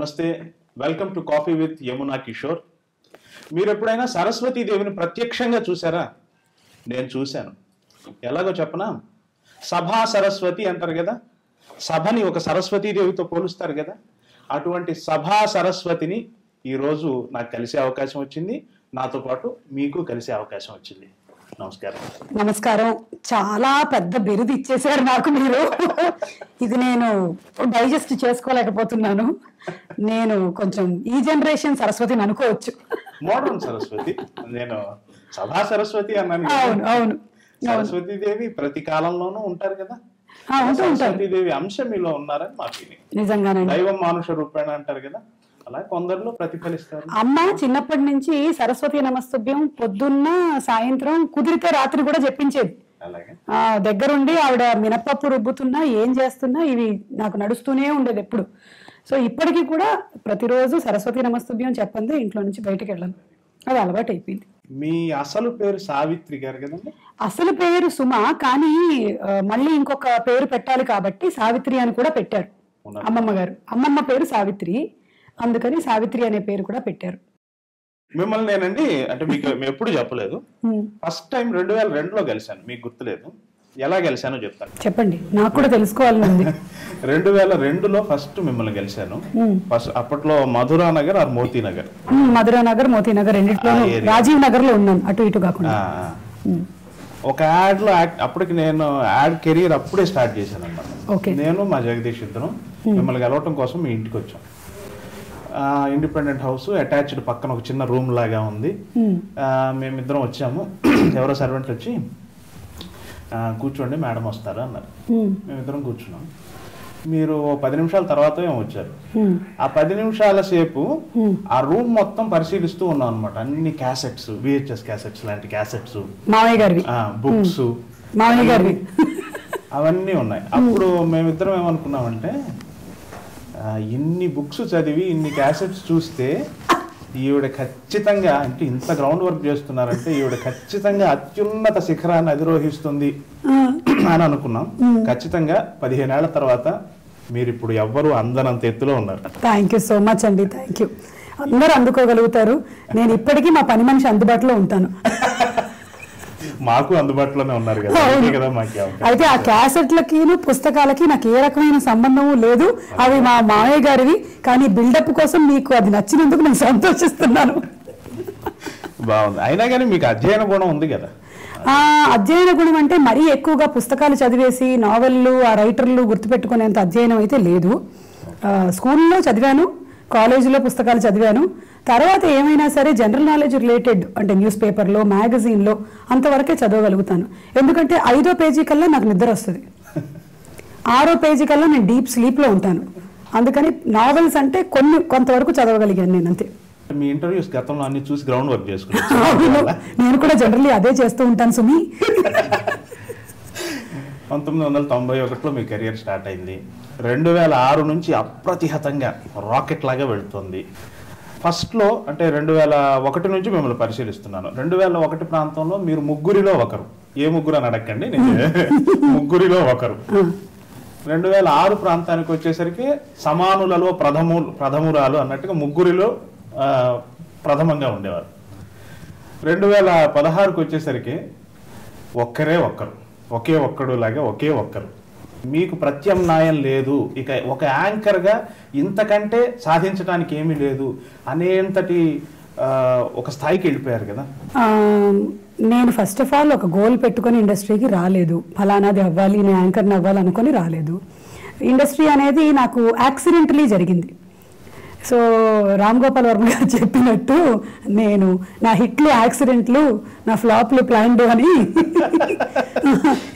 నమస్తే, welcome to coffee with Yamuna Kishore. మీరు ఎప్పుడైనా సరస్వతీదేవిని ప్రత్యక్షంగా చూసారా? నేను చూశాను. ఎలాగో చెప్పనా, సభా సరస్వతి అంటారు కదా, సభని ఒక సరస్వతీదేవితో పోలుస్తారు కదా, అటువంటి సభా సరస్వతిని ఈరోజు నాకు కలిసే అవకాశం వచ్చింది, నాతో పాటు మీకు కలిసే అవకాశం వచ్చింది. నమస్కారం. నమస్కారం. చాలా పెద్ద బిరుదు ఇచ్చేసారు నాకు మీరు. ఇది నేను డైజెస్ట్ చేసుకోలేకపోతున్నాను. నేను కొంచెం ఈ జనరేషన్ సరస్వతిని అనుకోవచ్చు. మోడర్న్ సరస్వతి, నేను సభా సరస్వతి అన్నాను. అవును అవును. సరస్వతీదేవి ప్రతి కాలంలోనూ ఉంటారు కదా, సరస్వతీదేవి అంశం మీలో ఉన్నారని మా ఫీలింగ్. నిజంగానే దైవం మానుష రూపేణ అంటారు కదా, అలా కొందరిలో ప్రతిఫలిస్తారు. అమ్మ చిన్నప్పటి నుంచి సరస్వతి నమస్తభ్యం పొద్దున్న సాయంత్రం కుదిరితే రాత్రి కూడా చెప్పించేది. అలాగే దగ్గరుండి ఆవిడ మినపప్పు రుబ్బుతున్నా ఏం చేస్తున్నా ఇవి నాకు నడుస్తూనే ఉండేది ఎప్పుడు. సో ఇప్పటికీ కూడా ప్రతిరోజు సరస్వతి నమస్తభ్యం చెప్పందే ఇంట్లో నుంచి బయటకు వెళ్ళాను. అది అలవాటు అయిపోయింది. మీ అసలు పేరు సావిత్రి గారు కదండి? అసలు పేరు సుమ, కానీ మళ్ళీ ఇంకొక పేరు పెట్టాలి కాబట్టి సావిత్రి అని కూడా పెట్టారు అమ్మమ్మ గారు. అమ్మమ్మ పేరు సావిత్రి, అందుకని సావిత్రి అనే పేరు కూడా పెట్టారు. మిమ్మల్ని నేనండి అంటే మీకు ఎప్పుడు చెప్పలేదు. ఫస్ట్ టైం 2002లో కలిశాను, మీకు గుర్తులేదు. ఎలా కలిశానో చెప్తాను. చెప్పండి, నాకు కూడా తెలుసుకోవాలని ఉంది. 2002లో ఫస్ట్ మిమ్మల్ని కలిశాను. ఫస్ట్ అప్పట్లో మధురా నగర్ ఆర్ మోతీ నగర్. మధురా నగర్, మోతీ నగర్ రెండిట్లోనూ రాజీవ్ నగర్ లో ఉన్నాను, అటు ఇటు కాకుండా. ఒక యాడ్ లో అప్పటికి నేను యాడ్ కెరీర్ అప్పుడే స్టార్ట్ చేశాను అన్నమాట. నేను మా జగదీష్ ఇద్దరం మిమ్మల్ని కలవటం కోసం మీ ఇంటికి వచ్చాం. ఇండిపెండెంట్ హౌస్, అటాచ్డ్ పక్కన ఒక చిన్న రూమ్ లాగా ఉంది. మేమిద్దరం వచ్చాము. ఎవరో సర్వెంట్లు వచ్చి కూర్చోండి మేడం వస్తారు అన్నారు. మేమిద్దరం కూర్చున్నాం. మీరు 10 నిమిషాల తర్వాత ఏమో వచ్చారు. ఆ 10 నిమిషాల సేపు ఆ రూమ్ మొత్తం పరిశీలిస్తూ ఉన్నాం అనమాట. అన్ని క్యాసెట్స్, VHS క్యాసెట్స్ లాంటి క్యాసెట్స్, బుక్స్, అవన్నీ ఉన్నాయి. అప్పుడు మేమిద్దరం ఏమనుకున్నామంటే, ఇన్ని బుక్స్ చదివి ఇన్ని క్యాసెట్స్ చూస్తే ఈవిడ ఖచ్చితంగా, అంటే ఇంత గ్రౌండ్ వర్క్ చేస్తున్నారంటే ఈవిడ ఖచ్చితంగా అత్యున్నత శిఖరాన్ని అధిరోహిస్తుంది అని అనుకున్నాం. ఖచ్చితంగా 15 ఏళ్ల తర్వాత మీరు ఇప్పుడు ఎవ్వరూ అందనంత ఎత్తులో ఉన్నారు. థ్యాంక్ యూ సో మచ్ అండి. Thank you. అందరూ అందుకోగలుగుతారు. నేను ఇప్పటికీ మా పని మనిషి అందుబాటులో ఉంటాను. మాకు అందుబాటులోనే ఉన్నారు కదా. అయితే ఆ క్యాసెట్లకి పుస్తకాలకి నాకు ఏ రకమైన సంబంధము లేదు. అవి మా మామయ్య గారివి. కానీ బిల్డప్ కోసం మీకు అది నచ్చినందుకు నేను సంతోషిస్తున్నాను. బాగుంది. అయినా కానీ మీకు అధ్యయన గుణం ఉంది కదా. అధ్యయన గుణం అంటే మరీ ఎక్కువగా పుస్తకాలు చదివేసి నావెల్లు ఆ రైటర్లు గుర్తుపెట్టుకునేంత అధ్యయనం అయితే లేదు. స్కూల్లో చదివాను, కాలేజీలో పుస్తకాలు చదివాను. తర్వాత ఏమైనా సరే జనరల్ నాలెడ్జ్ రిలేటెడ్ అంటే న్యూస్ పేపర్లో, మ్యాగజైన్లో అంతవరకే చదవగలుగుతాను. ఎందుకంటే 5వ పేజీ కల్లా నాకు నిద్ర వస్తుంది, 6వ పేజీ కల్లా నేను డీప్ స్లీప్లో ఉంటాను. అందుకని నావెల్స్ అంటే కొంతవరకు చదవగలిగాను నేను, అంతే. మీ ఇంటర్వ్యూస్ గతంలో అన్ని చూసి గ్రౌండ్ వర్క్ చేసుకున్నాను. నేను కూడా జనరల్లీ అదే చేస్తూ ఉంటాను సుమి. 1991లో మీ కెరియర్ స్టార్ట్ అయింది. 2006 నుంచి అప్రతిహతంగా రాకెట్ లాగా వెళుతుంది. ఫస్ట్లో అంటే 2001 నుంచి మిమ్మల్ని పరిశీలిస్తున్నాను. 2001 ప్రాంతంలో మీరు ముగ్గురిలో ఒకరు. ఏ ముగ్గురు అని అడగండి, ముగ్గురిలో ఒకరు. 2006 ప్రాంతానికి వచ్చేసరికి సమానులలో ప్రథమురాలు అన్నట్టుగా ముగ్గురిలో ప్రథమంగా ఉండేవారు. 2016కి వచ్చేసరికి ఒక్కరే ఒక్కరు, ఒకే ఒక్కడు లాగా ఒకే ఒక్కరు. మీకు ప్రత్యామ్నాయం లేదు. ఇక ఒక యాంకర్గా ఇంతకంటే సాధించడానికి ఏమీ లేదు అనేంతటి ఒక స్థాయికి వెళ్ళిపోయారు కదా. నేను ఫస్ట్ ఆఫ్ ఆల్ ఒక గోల్ పెట్టుకొని ఇండస్ట్రీకి రాలేదు. ఫలానాది అవ్వాలి, నేను యాంకర్ని అవ్వాలనుకొని రాలేదు. ఇండస్ట్రీ అనేది నాకు యాక్సిడెంటలీ జరిగింది. సో రామ్ గోపాల్ వర్మ గారు చెప్పినట్టు నేను నా హిట్లు యాక్సిడెంట్లు, నా ఫ్లాప్లు ప్లాన్డ్ అని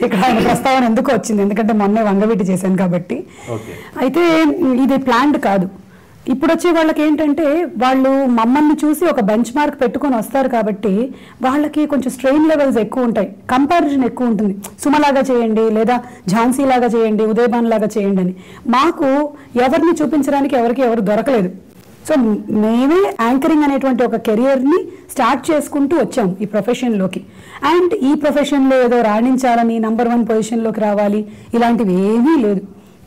ఇక్కడ ఆయన ప్రస్తావన ఎందుకు వచ్చింది, ఎందుకంటే మొన్నే వంగవీటి చేశాను కాబట్టి. అయితే ఇది ప్లాన్డ్ కాదు. ఇప్పుడు వచ్చే వాళ్ళకి ఏంటంటే వాళ్ళు మమ్మల్ని చూసి ఒక బెంచ్ మార్క్ పెట్టుకొని వస్తారు కాబట్టి వాళ్ళకి కొంచెం స్ట్రెయిన్ లెవెల్స్ ఎక్కువ ఉంటాయి, కంపారిజన్ ఎక్కువ ఉంటుంది. సుమలాగా చేయండి, లేదా ఝాన్సీ లాగా చేయండి, ఉదయభాన్ లాగా చేయండి అని. మాకు ఎవరిని చూపించడానికి ఎవరు దొరకలేదు. సో మేమే యాంకరింగ్ అనేటువంటి ఒక కెరియర్ని స్టార్ట్ చేసుకుంటూ వచ్చాం ఈ ప్రొఫెషన్లోకి. అండ్ ఈ ప్రొఫెషన్లో ఏదో రాణించాలని, నంబర్ 1 పొజిషన్లోకి రావాలి, ఇలాంటివి ఏమీ లేదు.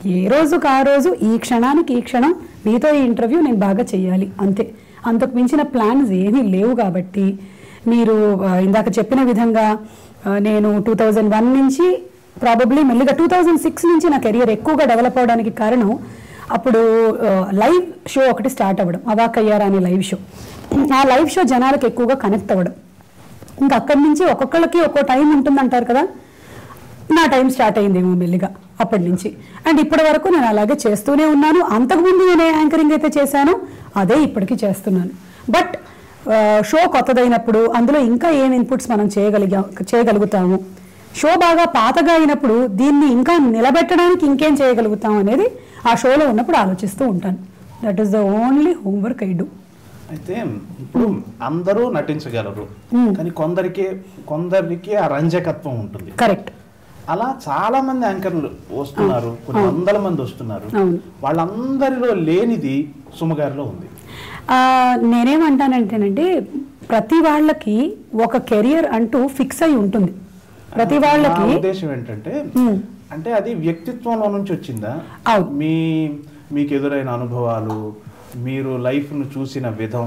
ఏ రోజుకు ఆ రోజు, ఈ క్షణానికి ఈ క్షణం మీతో ఈ ఇంటర్వ్యూ నేను బాగా చేయాలి అంతే. అంతకు మించిన ప్లాన్స్ ఏమీ లేవు. కాబట్టి మీరు ఇందాక చెప్పిన విధంగా నేను 2001 నుంచి ప్రాబబ్లీ మెల్లిగా 2006 నుంచి నా కెరియర్ ఎక్కువగా డెవలప్ అవడానికి కారణం అప్పుడు లైవ్ షో ఒకటి స్టార్ట్ అవ్వడం, అవాకయ్యారా అనే లైవ్ షో. ఆ లైవ్ షో జనాలకు ఎక్కువగా కనెక్ట్ అవ్వడం. ఇంకా అక్కడి నుంచి ఒక్కొక్కళ్ళకి ఒక్కో టైం ఉంటుందంటారు కదా, నా టైం స్టార్ట్ అయిందేమో మెల్లిగా అప్పటి నుంచి. అండ్ ఇప్పటి వరకు నేను అలాగే చేస్తూనే ఉన్నాను. అంతకుముందు నేను యాంకరింగ్ అయితే చేశానో అదే ఇప్పటికీ చేస్తున్నాను. బట్ షో కొత్తదైనప్పుడు అందులో ఇంకా ఏం ఇన్పుట్స్ మనం చేయగలుగుతాము, షో బాగా పాతగా అయినప్పుడు దీన్ని ఇంకా నిలబెట్టడానికి ఇంకేం చేయగలుగుతాం అనేది ఆ షోలో ఉన్నప్పుడు ఆలోచిస్తూ ఉంటాను. That is the only homework I do. అయితే ఇప్పుడు అందరూ నటించగలరు, కానీ కొందరికి ఆ రంజకత్వం ఉంటుంది. కరెక్ట్. అలా చాలా మంది యాంకర్లు వస్తున్నారు, కొన్ని వందల మంది వస్తున్నారు. వాళ్ళందరిలో లేనిది సుమగారిలో ఉంది. నేనేమంటానంటేనండి, ప్రతి వాళ్ళకి ఒక కెరియర్ అంటూ ఫిక్స్ అయి ఉంటుంది. ప్రతి వాళ్ళకి ఉద్దేశం ఏంటంటే, అంటే అది వ్యక్తిత్వంలో నుంచి వచ్చిందా, మీకు ఎదురైన అనుభవాలు, మీరు లైఫ్ను చూసిన విధం,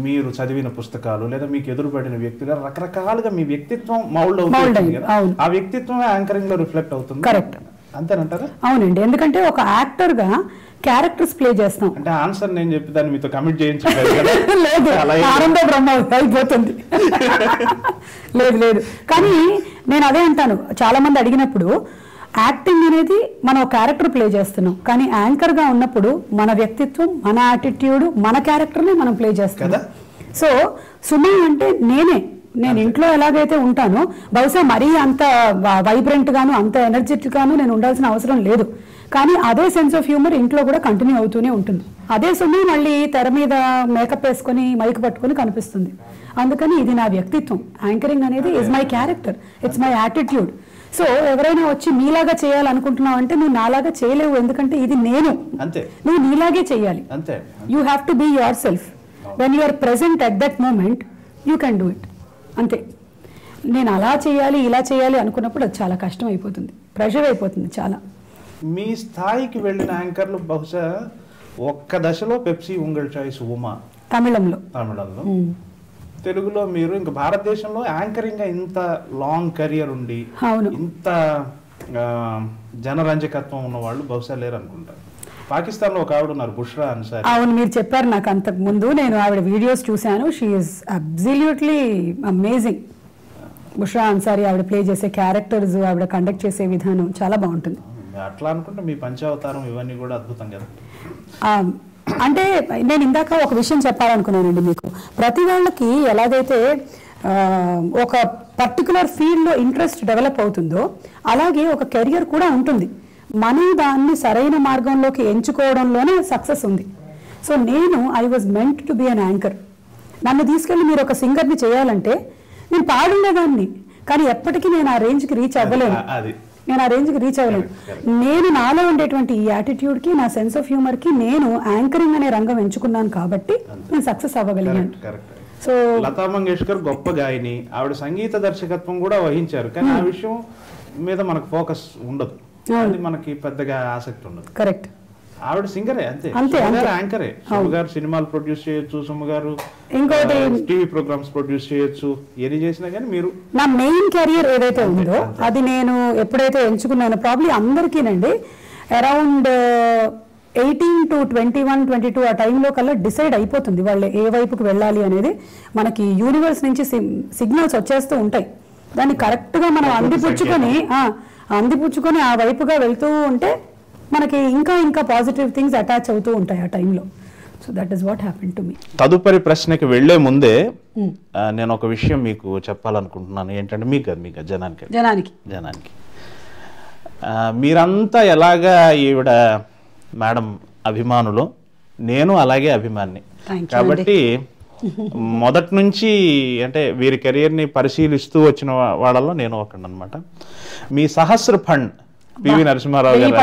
మీరు చదివిన పుస్తకాలు, లేదా మీకు ఎదురుపడిన వ్యక్తులు, రకరకాలుగా మీ వ్యక్తిత్వం మౌల్డ్ అవుతుంది కదా, ఆ వ్యక్తిత్వం యాంకరింగ్ లో రిఫ్లెక్ట్ అవుతుంది. కరెక్ట్. అంతేనంటారా? అవునండి. ఎందుకంటే ఒక యాక్టర్ గా క్యారెక్టర్స్ ప్లే చేస్తాం. అంటే ఆన్సర్ నేను చెప్పి దాన్ని మీతో కమిట్ చేయించలేదు కదా? లేదు, ఆనంద బ్రహ్మ అయిపోతుంది. లేదు. కానీ నేను అదే అంటాను, చాలా మంది అడిగినప్పుడు యాక్టింగ్ అనేది మనం ఒక క్యారెక్టర్ ప్లే చేస్తున్నాం, కానీ యాంకర్ గా ఉన్నప్పుడు మన వ్యక్తిత్వం, మన యాటిట్యూడ్, మన క్యారెక్టర్ని మనం ప్లే చేస్తాం. సో సుమ అంటే నేను ఇంట్లో ఎలాగైతే ఉంటానో, బహుశా మరీ అంత వైబ్రెంట్ గాను అంత ఎనర్జెటిక్ గాను నేను ఉండాల్సిన అవసరం లేదు. కానీ అదే సెన్స్ ఆఫ్ హ్యూమర్ ఇంట్లో కూడా కంటిన్యూ అవుతూనే ఉంటుంది. అదే సుమ మళ్ళీ తెర మీద మేకప్ వేసుకొని మైక్ పట్టుకొని కనిపిస్తుంది. అందుకని ఇది నా వ్యక్తిత్వం. యాంకరింగ్ అనేది is my character, it's my attitude. So ఎవరైనా వచ్చి నీలాగా చేయాలనుకుంటున్నావు అంటే నువ్వు నాలాగా చేయలేవు, ఎందుకంటే ఇది నేను. నువ్వు నీలాగే చేయాలి. You have to be yourself. When you are present at that moment you can do it. అంతే. నేను అలా చేయాలి ఇలా చేయాలి అనుకున్నప్పుడు అది చాలా కష్టం అయిపోతుంది, ప్రెషర్ అయిపోతుంది చాలా. మీ స్థాయికి వెళ్ళిన యాంకర్లు బహుశా ఒక్క దశలో పెప్సీ ఉంగల్ చాయిస్ ఉమా తమిళంలో, తెలుగులో మీరు ఇంకా భారతదేశంలో యాంకరింగ్ ఇంత లాంగ్ కెరియర్ ఉండి ఇంత జనరంజకత్వం ఉన్న వాళ్ళు బహుశా లేరు అనుకుంటారు. పాకిస్తాన్ లో ఒక ఆవిడ ఉన్నారు, బుష్రా అన్సారీ. అవును, మీరు చెప్పారు నాకు అంతకు ముందు. నేను ఆవిడ వీడియోస్ చూశాను. She is absolutely amazing. Bushra Ansari ఆవిడ ప్లే చేసే క్యారెక్టర్స్, ఆవిడ కండక్ట్ చేసే విధానం చాలా బాగుంటుంది. అట్లా అనుకుంటే మీ పంచావతారం ఇవన్నీ కూడా అద్భుతం కదా. అంటే నేను ఇందాక ఒక విషయం చెప్పాలనుకున్నానండి మీకు. ప్రతి వాళ్ళకి ఎలాగైతే ఒక పర్టికులర్ ఫీల్డ్లో ఇంట్రెస్ట్ డెవలప్ అవుతుందో అలాగే ఒక కెరియర్ కూడా ఉంటుంది. మనం దాన్ని సరైన మార్గంలోకి ఎంచుకోవడంలోనే సక్సెస్ ఉంది. So I was meant to be an anchor. నన్ను తీసుకెళ్ళి మీరు ఒక సింగర్ని చేయాలంటే నేను పాడుండేదాన్ని, కానీ ఎప్పటికీ నేను ఆ రేంజ్కి రీచ్ అవ్వలేను. నేను నాలో ఉండేటువంటి ఈ యాటిట్యూడ్కి, నా సెన్స్ ఆఫ్ హ్యూమర్కి నేను యాంకరింగ్ అనే రంగం ఎంచుకున్నాను కాబట్టి నేను సక్సెస్ అవ్వగలిగాను. సో లతా మంగేష్కర్ గొప్ప గాయని, ఆవిడ సంగీత దర్శకత్వం కూడా వహించారు, కానీ ఆ విషయం మీద మనకు ఫోకస్ ఉండదు, మనకి పెద్దగా ఆసక్తి ఉండదు. కరెక్ట్. ఆవిడ సింగరే, అంతే, యాంకరే. సుమగారు సినిమాలు ప్రొడ్యూస్ చేయొచ్చు, సుమగారు ఇంకోటి టీవీ ప్రోగ్రామ్స్ ప్రొడ్యూస్ చేయొచ్చు, ఏది చేసినా కానీ మీరు నా మెయిన్ కెరియర్ ఏదైతే ఉందో అది నేను ఎప్పుడైతే ఎంచుకున్నానో, ప్రాబ్లీ అందరికీనండి అరౌండ్ 18 to 21, 22 ఆ టైంలో కల్లా డిసైడ్ అయిపోతుంది వాళ్ళు ఏ వైపుకి వెళ్ళాలి అనేది. మనకి యూనివర్స్ నుంచి సిగ్నల్స్ వచ్చేస్తూ ఉంటాయి. దాన్ని కరెక్ట్గా మనం అందిపుచ్చుకొని ఆ వైపుగా వెళ్తూ ఉంటే మనకి ఇంకా పాజిటివ్ థింగ్స్ అటాచ్ అవుతూ ఉంటాయి ఆ టైంలో. So that is what happen to me. తదుపరి ప్రశ్నకి వెళ్లే ముందే నేను ఒక విషయం మీకు చెప్పాలనుకుంటున్నాను. ఏంటంటే మీకు జనానికి మీరంతా ఎలాగా ఈవిడ మేడం అభిమానులు, నేను అలాగే అభిమాని కాబట్టి మొదటి నుంచి అంటే వీరి కెరియర్ని పరిశీలిస్తూ వచ్చిన వాళ్ళలో నేను ఒకనమాట. మీ సహస్ర ఫండ్ పివి నరసింహారావు గారు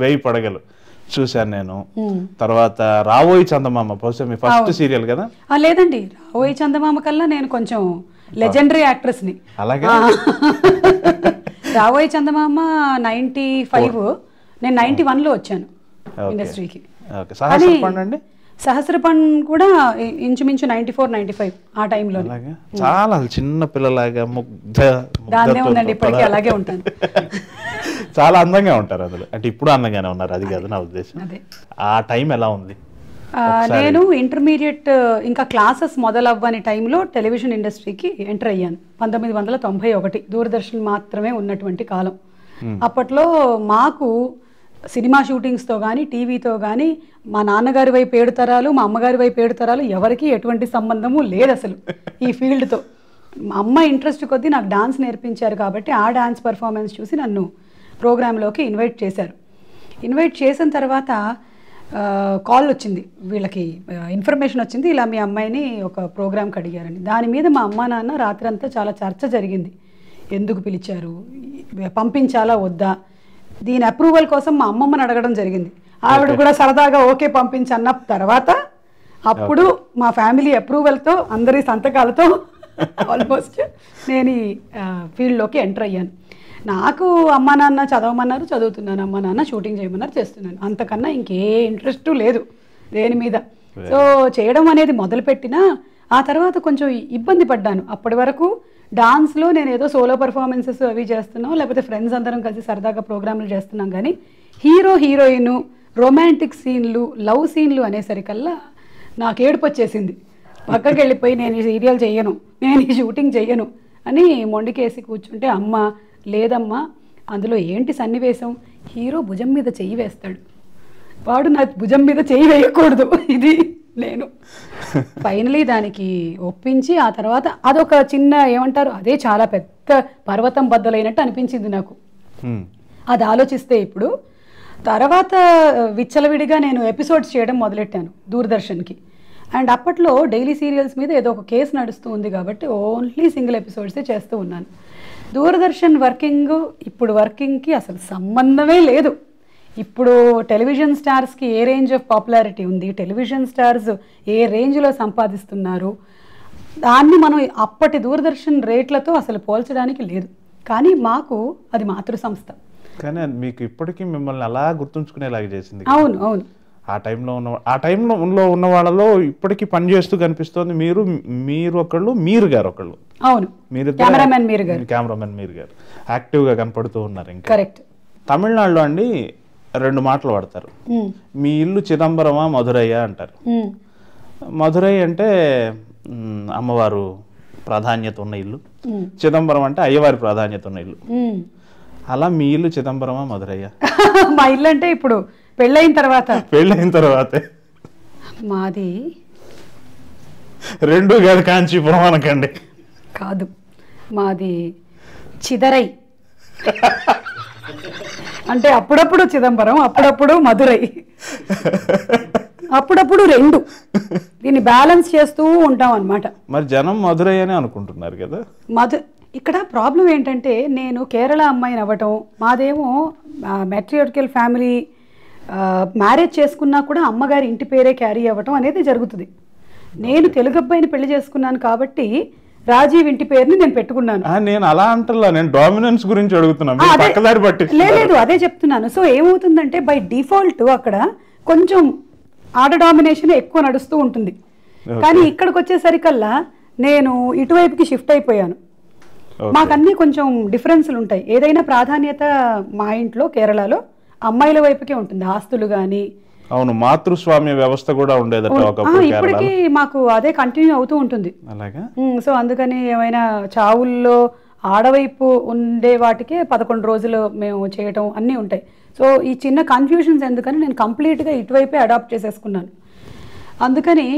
1000 పడగలు చూశాను నేను. తర్వాత రావోయి చందమామ బహుశా మీ ఫస్ట్ సీరియల్ కదా? లేదండి, రావోయి చందమామ కల్లా నేను కొంచెం లెజెండరీ యాక్ట్రెస్ ని. అలాగే రావోయి చందమామ 95, నేను 91లో వచ్చాను ఇండస్ట్రీకి. సహస్రపండి సహస్రపన్ కూడా ఇంచుమించు 94, 95 ఆ టైంలో. చాలా చిన్న పిల్లలాగా దాన్నే ఉందండి, ఇప్పటికీ అలాగే ఉంటాను. చాలా అందంగా ఉంటారు అందులో. అంటే ఇప్పుడు అందంగానే ఉన్నారు, అది కాదు నా ఉద్దేశం. ఆ టైం ఎలా ఉంది? నేను ఇంటర్మీడియట్ ఇంకా క్లాసెస్ మొదలవ్వని టైంలో టెలివిజన్ ఇండస్ట్రీకి ఎంటర్ అయ్యాను. 1991 దూరదర్శన్ మాత్రమే ఉన్నటువంటి కాలం. అప్పట్లో మాకు సినిమా షూటింగ్స్తో కానీ టీవీతో కానీ మా నాన్నగారి వైపు 7 తరాలు, మా అమ్మగారి వైపు 7 తరాలు ఎవరికి ఎటువంటి సంబంధము లేదు అసలు ఈ ఫీల్డ్తో. మా అమ్మ ఇంట్రెస్ట్ కొద్దీ నాకు డాన్స్ నేర్పించారు కాబట్టి ఆ డాన్స్ పర్ఫార్మెన్స్ చూసి నన్ను ప్రోగ్రాంలోకి ఇన్వైట్ చేశారు. ఇన్వైట్ చేసిన తర్వాత కాల్ వచ్చింది, వీళ్ళకి ఇన్ఫర్మేషన్ వచ్చింది, ఇలా మీ అమ్మాయిని ఒక ప్రోగ్రామ్కి అడిగారని. దాని మీద మా అమ్మ నాన్న రాత్రంతా చాలా చర్చ జరిగింది. ఎందుకు పిలిచారు, పంపించాలా వద్దా, దీని అప్రూవల్ కోసం మా అమ్మమ్మని అడగడం జరిగింది. ఆవిడ కూడా సరదాగా ఓకే పంపించన్న తర్వాత అప్పుడు మా ఫ్యామిలీ అప్రూవల్తో అందరి సంతకాలతో ఆల్మోస్ట్ నేను ఈ ఫీల్డ్లోకి ఎంటర్ అయ్యాను. నాకు అమ్మ నాన్న చదవమన్నారు, చదువుతున్నాను. అమ్మ నాన్న షూటింగ్ చేయమన్నారు, చేస్తున్నాను. అంతకన్నా ఇంకే ఇంట్రెస్ట్ లేదు దేని మీద. సో చేయడం అనేది మొదలుపెట్టినా ఆ తర్వాత కొంచెం ఇబ్బంది పడ్డాను. అప్పటి వరకు డాన్స్లో నేను ఏదో సోలో పర్ఫార్మెన్సెస్ అవి చేస్తున్నాం, లేకపోతే ఫ్రెండ్స్ అందరం కలిసి సరదాగా ప్రోగ్రాంలు చేస్తున్నాం. కానీ హీరో హీరోయిన్, రొమాంటిక్ సీన్లు, లవ్ సీన్లు అనేసరికల్లా నాకు ఏడుపు వచ్చేసింది. పక్కకి వెళ్ళిపోయి నేను ఈ సీరియల్ చెయ్యను, నేను ఈ షూటింగ్ చెయ్యను అని మొండికేసి కూర్చుంటే అమ్మ లేదమ్మా అందులో ఏంటి సన్నివేశం, హీరో భుజం మీద చెయ్యి వేస్తాడు, వాడు నా భుజం మీద చెయ్యి వేయకూడదు, ఇది నేను ఫైనలీ దానికి ఒప్పించి ఆ తర్వాత అదొక చిన్న ఏమంటారు అదే చాలా పెద్ద పర్వతం బద్దలైనట్టు అనిపించింది నాకు అది ఆలోచిస్తే. ఇప్పుడు తర్వాత విచ్చలవిడిగా నేను ఎపిసోడ్స్ చేయడం మొదలెట్టాను దూరదర్శన్కి. అండ్ అప్పట్లో డైలీ సీరియల్స్ మీద ఏదో ఒక కేసు నడుస్తూ ఉంది కాబట్టి ఓన్లీ సింగిల్ ఎపిసోడ్సే చేస్తూ ఉన్నాను. దూరదర్శన్ ఇప్పుడు వర్కింగ్కి అసలు సంబంధమే లేదు. ఇప్పుడు టెలివిజన్ స్టార్స్కి ఏ రేంజ్ ఆఫ్ పాపులారిటీ ఉంది, టెలివిజన్ స్టార్స్ ఏ రేంజ్లో సంపాదిస్తున్నారు, దాన్ని మనం అప్పటి దూరదర్శన్ రేట్లతో అసలు పోల్చడానికి లేదు. కానీ మాకు అది మాతృ సంస్థ. కానీ మీకు ఇప్పటికీ మిమ్మల్ని అలా గుర్తుంచుకునేలాగా చేసింది. అవును అవును. ఆ టైంలో ఉన్న వాళ్ళలో ఇప్పటికీ పనిచేస్తూ కనిపిస్తోంది మీరు ఒకళ్ళు, మీరు గారు ఒకళ్ళు. అవును, మీరు కెమెరామెన్ మీరు గారు యాక్టివ్గా కనపడుతూ ఉన్నారు. ఇంకా కరెక్ట్. తమిళనాడులో అండి 2 మాటలు వాడతారు. మీ ఇల్లు చిదంబరమా మధురయ్య అంటారు. మధురై అంటే అమ్మవారు ప్రాధాన్యత ఉన్న ఇల్లు, చిదంబరం అంటే అయ్యవారి ప్రాధాన్యత ఉన్న ఇల్లు. అలా మీ ఇల్లు చిదంబరమా మధురయ్య? మా ఇల్లు అంటే ఇప్పుడు పెళ్ళైన తర్వాతే మాది 2 కాదు, కాంచీపురం అనకండి. కాదు, మాది చిదరై. అంటే అప్పుడప్పుడు చిదంబరం, అప్పుడప్పుడు మధురై, అప్పుడప్పుడు 2. దీన్ని బ్యాలెన్స్ చేస్తూ ఉంటాం అన్నమాట. మరి జనం మధురై అని అనుకుంటున్నారు కదా. ఇక్కడ ప్రాబ్లం ఏంటంటే నేను కేరళ అమ్మాయిని అవ్వటం, మాదేమో మెట్రియార్కల్ ఫ్యామిలీ, మ్యారేజ్ చేసుకున్నా కూడా అమ్మగారి ఇంటి పేరే క్యారీ అవ్వటం అనేది జరుగుతుంది. నేను తెలుగు అబ్బాయిని పెళ్లి చేసుకున్నాను కాబట్టి రాజీవ్ ఇంటి పేరుని నేను పెట్టుకున్నాను. నేను అలా అంటలా, నేను డామినెన్స్ గురించి అడుగుతున్నాను. లేదు, అదే చెప్తున్నాను. సో ఏమవుతుందంటే బై డిఫాల్ట్ అక్కడ కొంచెం ఆడ డామినేషన్ ఎక్కువ నడుస్తూ ఉంటుంది. కానీ ఇక్కడికి వచ్చేసరికల్లా నేను ఇటువైపుకి షిఫ్ట్ అయిపోయాను. మాకన్నీ కొంచెం డిఫరెన్స్లు ఉంటాయి. ఏదైనా ప్రాధాన్యత మా ఇంట్లో కేరళలో అమ్మాయిల వైపుకే ఉంటుంది, ఆస్తులు కానీ. అవును, మాతృస్వామ్య వ్యవస్థ కూడా ఉండేది. ఇప్పటికీ మాకు అదే కంటిన్యూ అవుతూ ఉంటుంది. సో అందుకని ఏమైనా చావుల్లో ఆడవైపు ఉండే వాటికే 11 రోజులు మేము చేయటం అన్నీ ఉంటాయి. సో ఈ చిన్న కన్ఫ్యూషన్స్ ఎందుకని నేను కంప్లీట్గా ఇటువైపే అడాప్ట్ చేసేసుకున్నాను. అందుకని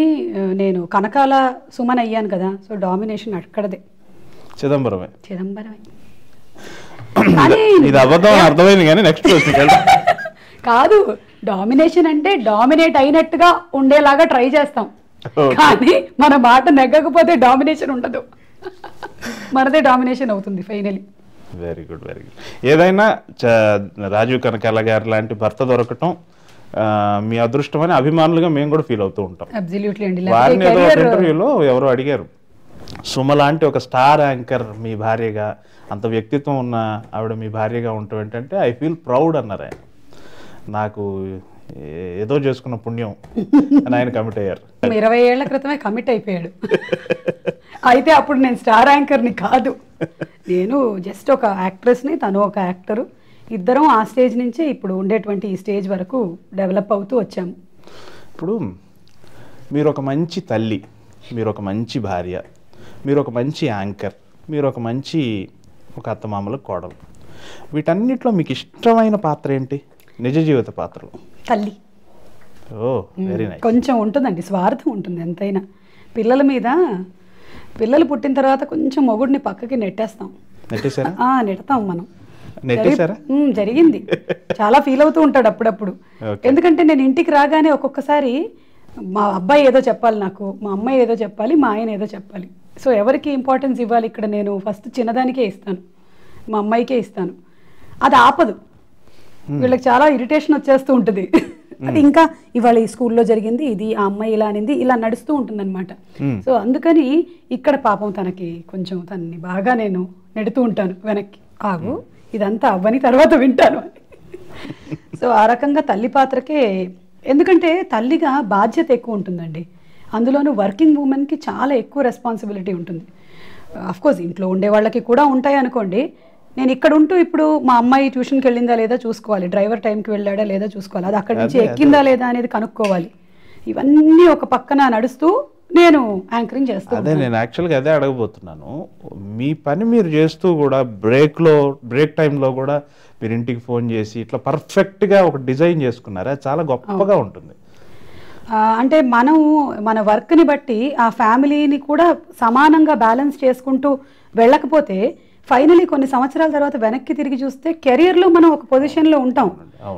నేను కనకాల సుమన్ అయ్యాను కదా. సో డామినేషన్ అక్కడదే, చిదంబరమే. అర్థమైంది కానీ నెక్స్ట్ కాదు, డామినేషన్ అంటే డామినేట్ అయినట్టుగా ఉండేలాగా ట్రై చేస్తాం. కానీ మన మాట నెగ్గకపోతే డామినేషన్ ఉండదు, మనదే డామినేషన్ అవుతుంది ఫైనలీ. Very good. ఏదైనా రాజీవ్ కనకాల గారు లాంటి భర్త దొరకటం మీ అదృష్టం అని అభిమానులుగా మేము కూడా ఫీల్ అవుతూ ఉంటాం. వారిని ఏదో ఇంటర్వ్యూలో ఎవరో అడిగారు, సుమ లాంటి ఒక స్టార్ యాంకర్ మీ భార్యగా, అంత వ్యక్తిత్వం ఉన్న ఆవిడ మీ భార్యగా ఉండటం ఏంటంటే ఐ ఫీల్ ప్రౌడ్ అన్నారు ఆయన. నాకు ఏదో చేసుకున్న పుణ్యం అని ఆయన కమిట్ అయ్యారు. 20 ఏళ్ల క్రితమే కమిట్ అయిపోయాడు. అయితే అప్పుడు నేను స్టార్ యాంకర్ని కాదు, నేను జస్ట్ ఒక యాక్ట్రెస్ని, తను ఒక యాక్టరు. ఇద్దరం ఆ స్టేజ్ నుంచి ఇప్పుడు ఉండేటువంటి ఈ స్టేజ్ వరకు డెవలప్ అవుతూ వచ్చాము. ఇప్పుడు మీరు ఒక మంచి తల్లి, మీరు ఒక మంచి భార్య, మీరు ఒక మంచి యాంకర్, మీరు ఒక మంచి అత్తమామల కోడలు. వీటన్నిటిలో మీకు ఇష్టమైన పాత్ర ఏంటి నిజ జీవిత పాత్రలో? తల్లి. ఓ వెరీ నైస్. కొంచెం ఉంటుందండి, స్వార్థం ఉంటుంది ఎంతైనా. పిల్లల మీద, పిల్లలు పుట్టిన తర్వాత కొంచెం మొగుడిని పక్కకి నెట్టేస్తాం. నెట్టేశారా? నెడతాం మనం. నెట్టేశారా? జరిగింది. చాలా ఫీల్ అవుతూ ఉంటాడు అప్పుడప్పుడు. ఎందుకంటే నేను ఇంటికి రాగానే ఒక్కొక్కసారి మా అబ్బాయి ఏదో చెప్పాలి నాకు, మా అమ్మాయి ఏదో చెప్పాలి, మా ఆయన ఏదో చెప్పాలి. సో ఎవరికి ఇంపార్టెన్స్ ఇవ్వాలి ఇక్కడ? నేను ఫస్ట్ చిన్నదానికే ఇస్తాను, మా అమ్మాయికే ఇస్తాను. అది ఆపదు, వీళ్ళకి చాలా ఇరిటేషన్ వచ్చేస్తూ ఉంటుంది. అది ఇంకా ఇవాళ ఈ స్కూల్లో జరిగింది ఇది, ఆ అమ్మాయి ఇలా అనింది, ఇలా నడుస్తూ ఉంటుంది అనమాట. సో అందుకని ఇక్కడ పాపం తనకి కొంచెం తనని బాగా నేను నెడుతూ ఉంటాను వెనక్కి, ఆగు ఇదంతా అవ్వని తర్వాత వింటాను అని. సో ఆ రకంగా తల్లి పాత్రకే, ఎందుకంటే తల్లిగా బాధ్యత ఎక్కువ ఉంటుందండి. అందులోనూ వర్కింగ్ ఉమెన్కి చాలా ఎక్కువ రెస్పాన్సిబిలిటీ ఉంటుంది. అఫ్కోర్స్ ఇంట్లో ఉండే వాళ్ళకి కూడా ఉంటాయి అనుకోండి. నేను ఇక్కడ ఉంటూ ఇప్పుడు మా అమ్మాయి ట్యూషన్కి వెళ్ళిందా లేదా చూసుకోవాలి, డ్రైవర్ టైంకి వెళ్ళాడా లేదా చూసుకోవాలి, అది అక్కడి నుంచి ఎక్కిందా లేదా అనేది కనుక్కోవాలి. ఇవన్నీ ఒక పక్కన నడుస్తూ నేను యాంకరింగ్ చేస్తాను. అదే నేను యాక్చువల్గా అదే అడగబోతున్నాను. మీ పని మీరు చేస్తూ కూడా బ్రేక్ టైంలో కూడా మీరు ఇంటికి ఫోన్ చేసి ఇట్లా పర్ఫెక్ట్గా ఒక డిజైన్ చేసుకున్నారా? చాలా గొప్పగా ఉంటుంది. అంటే మనం మన వర్క్ని బట్టి ఆ ఫ్యామిలీని కూడా సమానంగా బ్యాలెన్స్ చేసుకుంటూ వెళ్ళకపోతే ఫైనలీ కొన్ని సంవత్సరాల తర్వాత వెనక్కి తిరిగి చూస్తే కెరియర్లో మనం ఒక పొజిషన్లో ఉంటాం,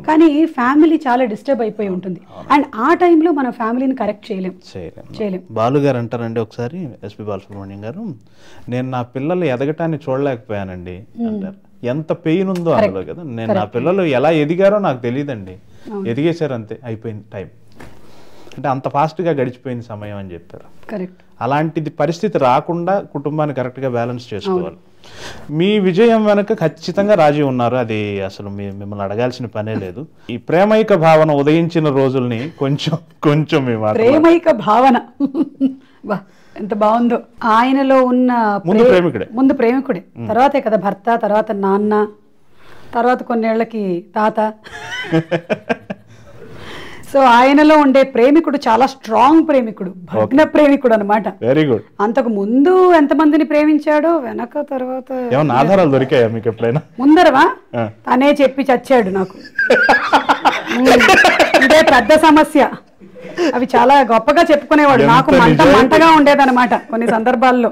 కానీ ఫ్యామిలీ చాలా డిస్టర్బ్ అయిపోయి ఉంటుంది. అండ్ ఆ టైంలో మన ఫ్యామిలీని కరెక్ట్ చేయలేం. బాలు గారు అంటారండి ఒకసారి, ఎస్పి బాలసుబ్రహ్మణ్యం గారు, నేను నా పిల్లలు ఎదగటాన్ని చూడలేకపోయానండి అంటారు. ఎంత పెయిన్ ఉందో అందులో కదా. నేను నా పిల్లలు ఎలా ఎదిగారో నాకు తెలియదండి, ఎదిగేశారు అంతే, అయిపోయింది టైం. అంటే అంత ఫాస్ట్గా గడిచిపోయింది సమయం అని చెప్పారు. అలాంటిది పరిస్థితి రాకుండా కుటుంబాన్ని కరెక్ట్గా బ్యాలెన్స్ చేసుకోవాలి. మీ విజయం వెనుక ఖచ్చితంగా రాజీ ఉన్నారు, అది అసలు మిమ్మల్ని అడగాల్సిన పనే లేదు. ఈ ప్రేమైక భావన ఉదయించిన రోజుల్ని కొంచెం ప్రేమైక భావన ఎంత బాగుందో. ఆయనలో ఉన్న ముందు ప్రేమికుడే, తర్వాతే కదా భర్త, తర్వాత నాన్న, తర్వాత కొన్నేళ్లకి తాత. సో ఆయనలో ఉండే ప్రేమికుడు చాలా స్ట్రాంగ్ ప్రేమికుడు, భగ్న ప్రేమికుడు అనమాట. Very good. అంతకు ముందు ఎంతమందిని ప్రేమించాడో వెనక తర్వాత ఆధారాలు దొరికాయా మీకు ఎప్పుడైనా? ముందరవా తనే చెప్పి చచ్చాడు నాకు. ఇదే పెద్ద సమస్య. అవి చాలా గొప్పగా చెప్పుకునేవాడు, నాకు మంటగా ఉండేదన్నమాట కొన్ని సందర్భాల్లో.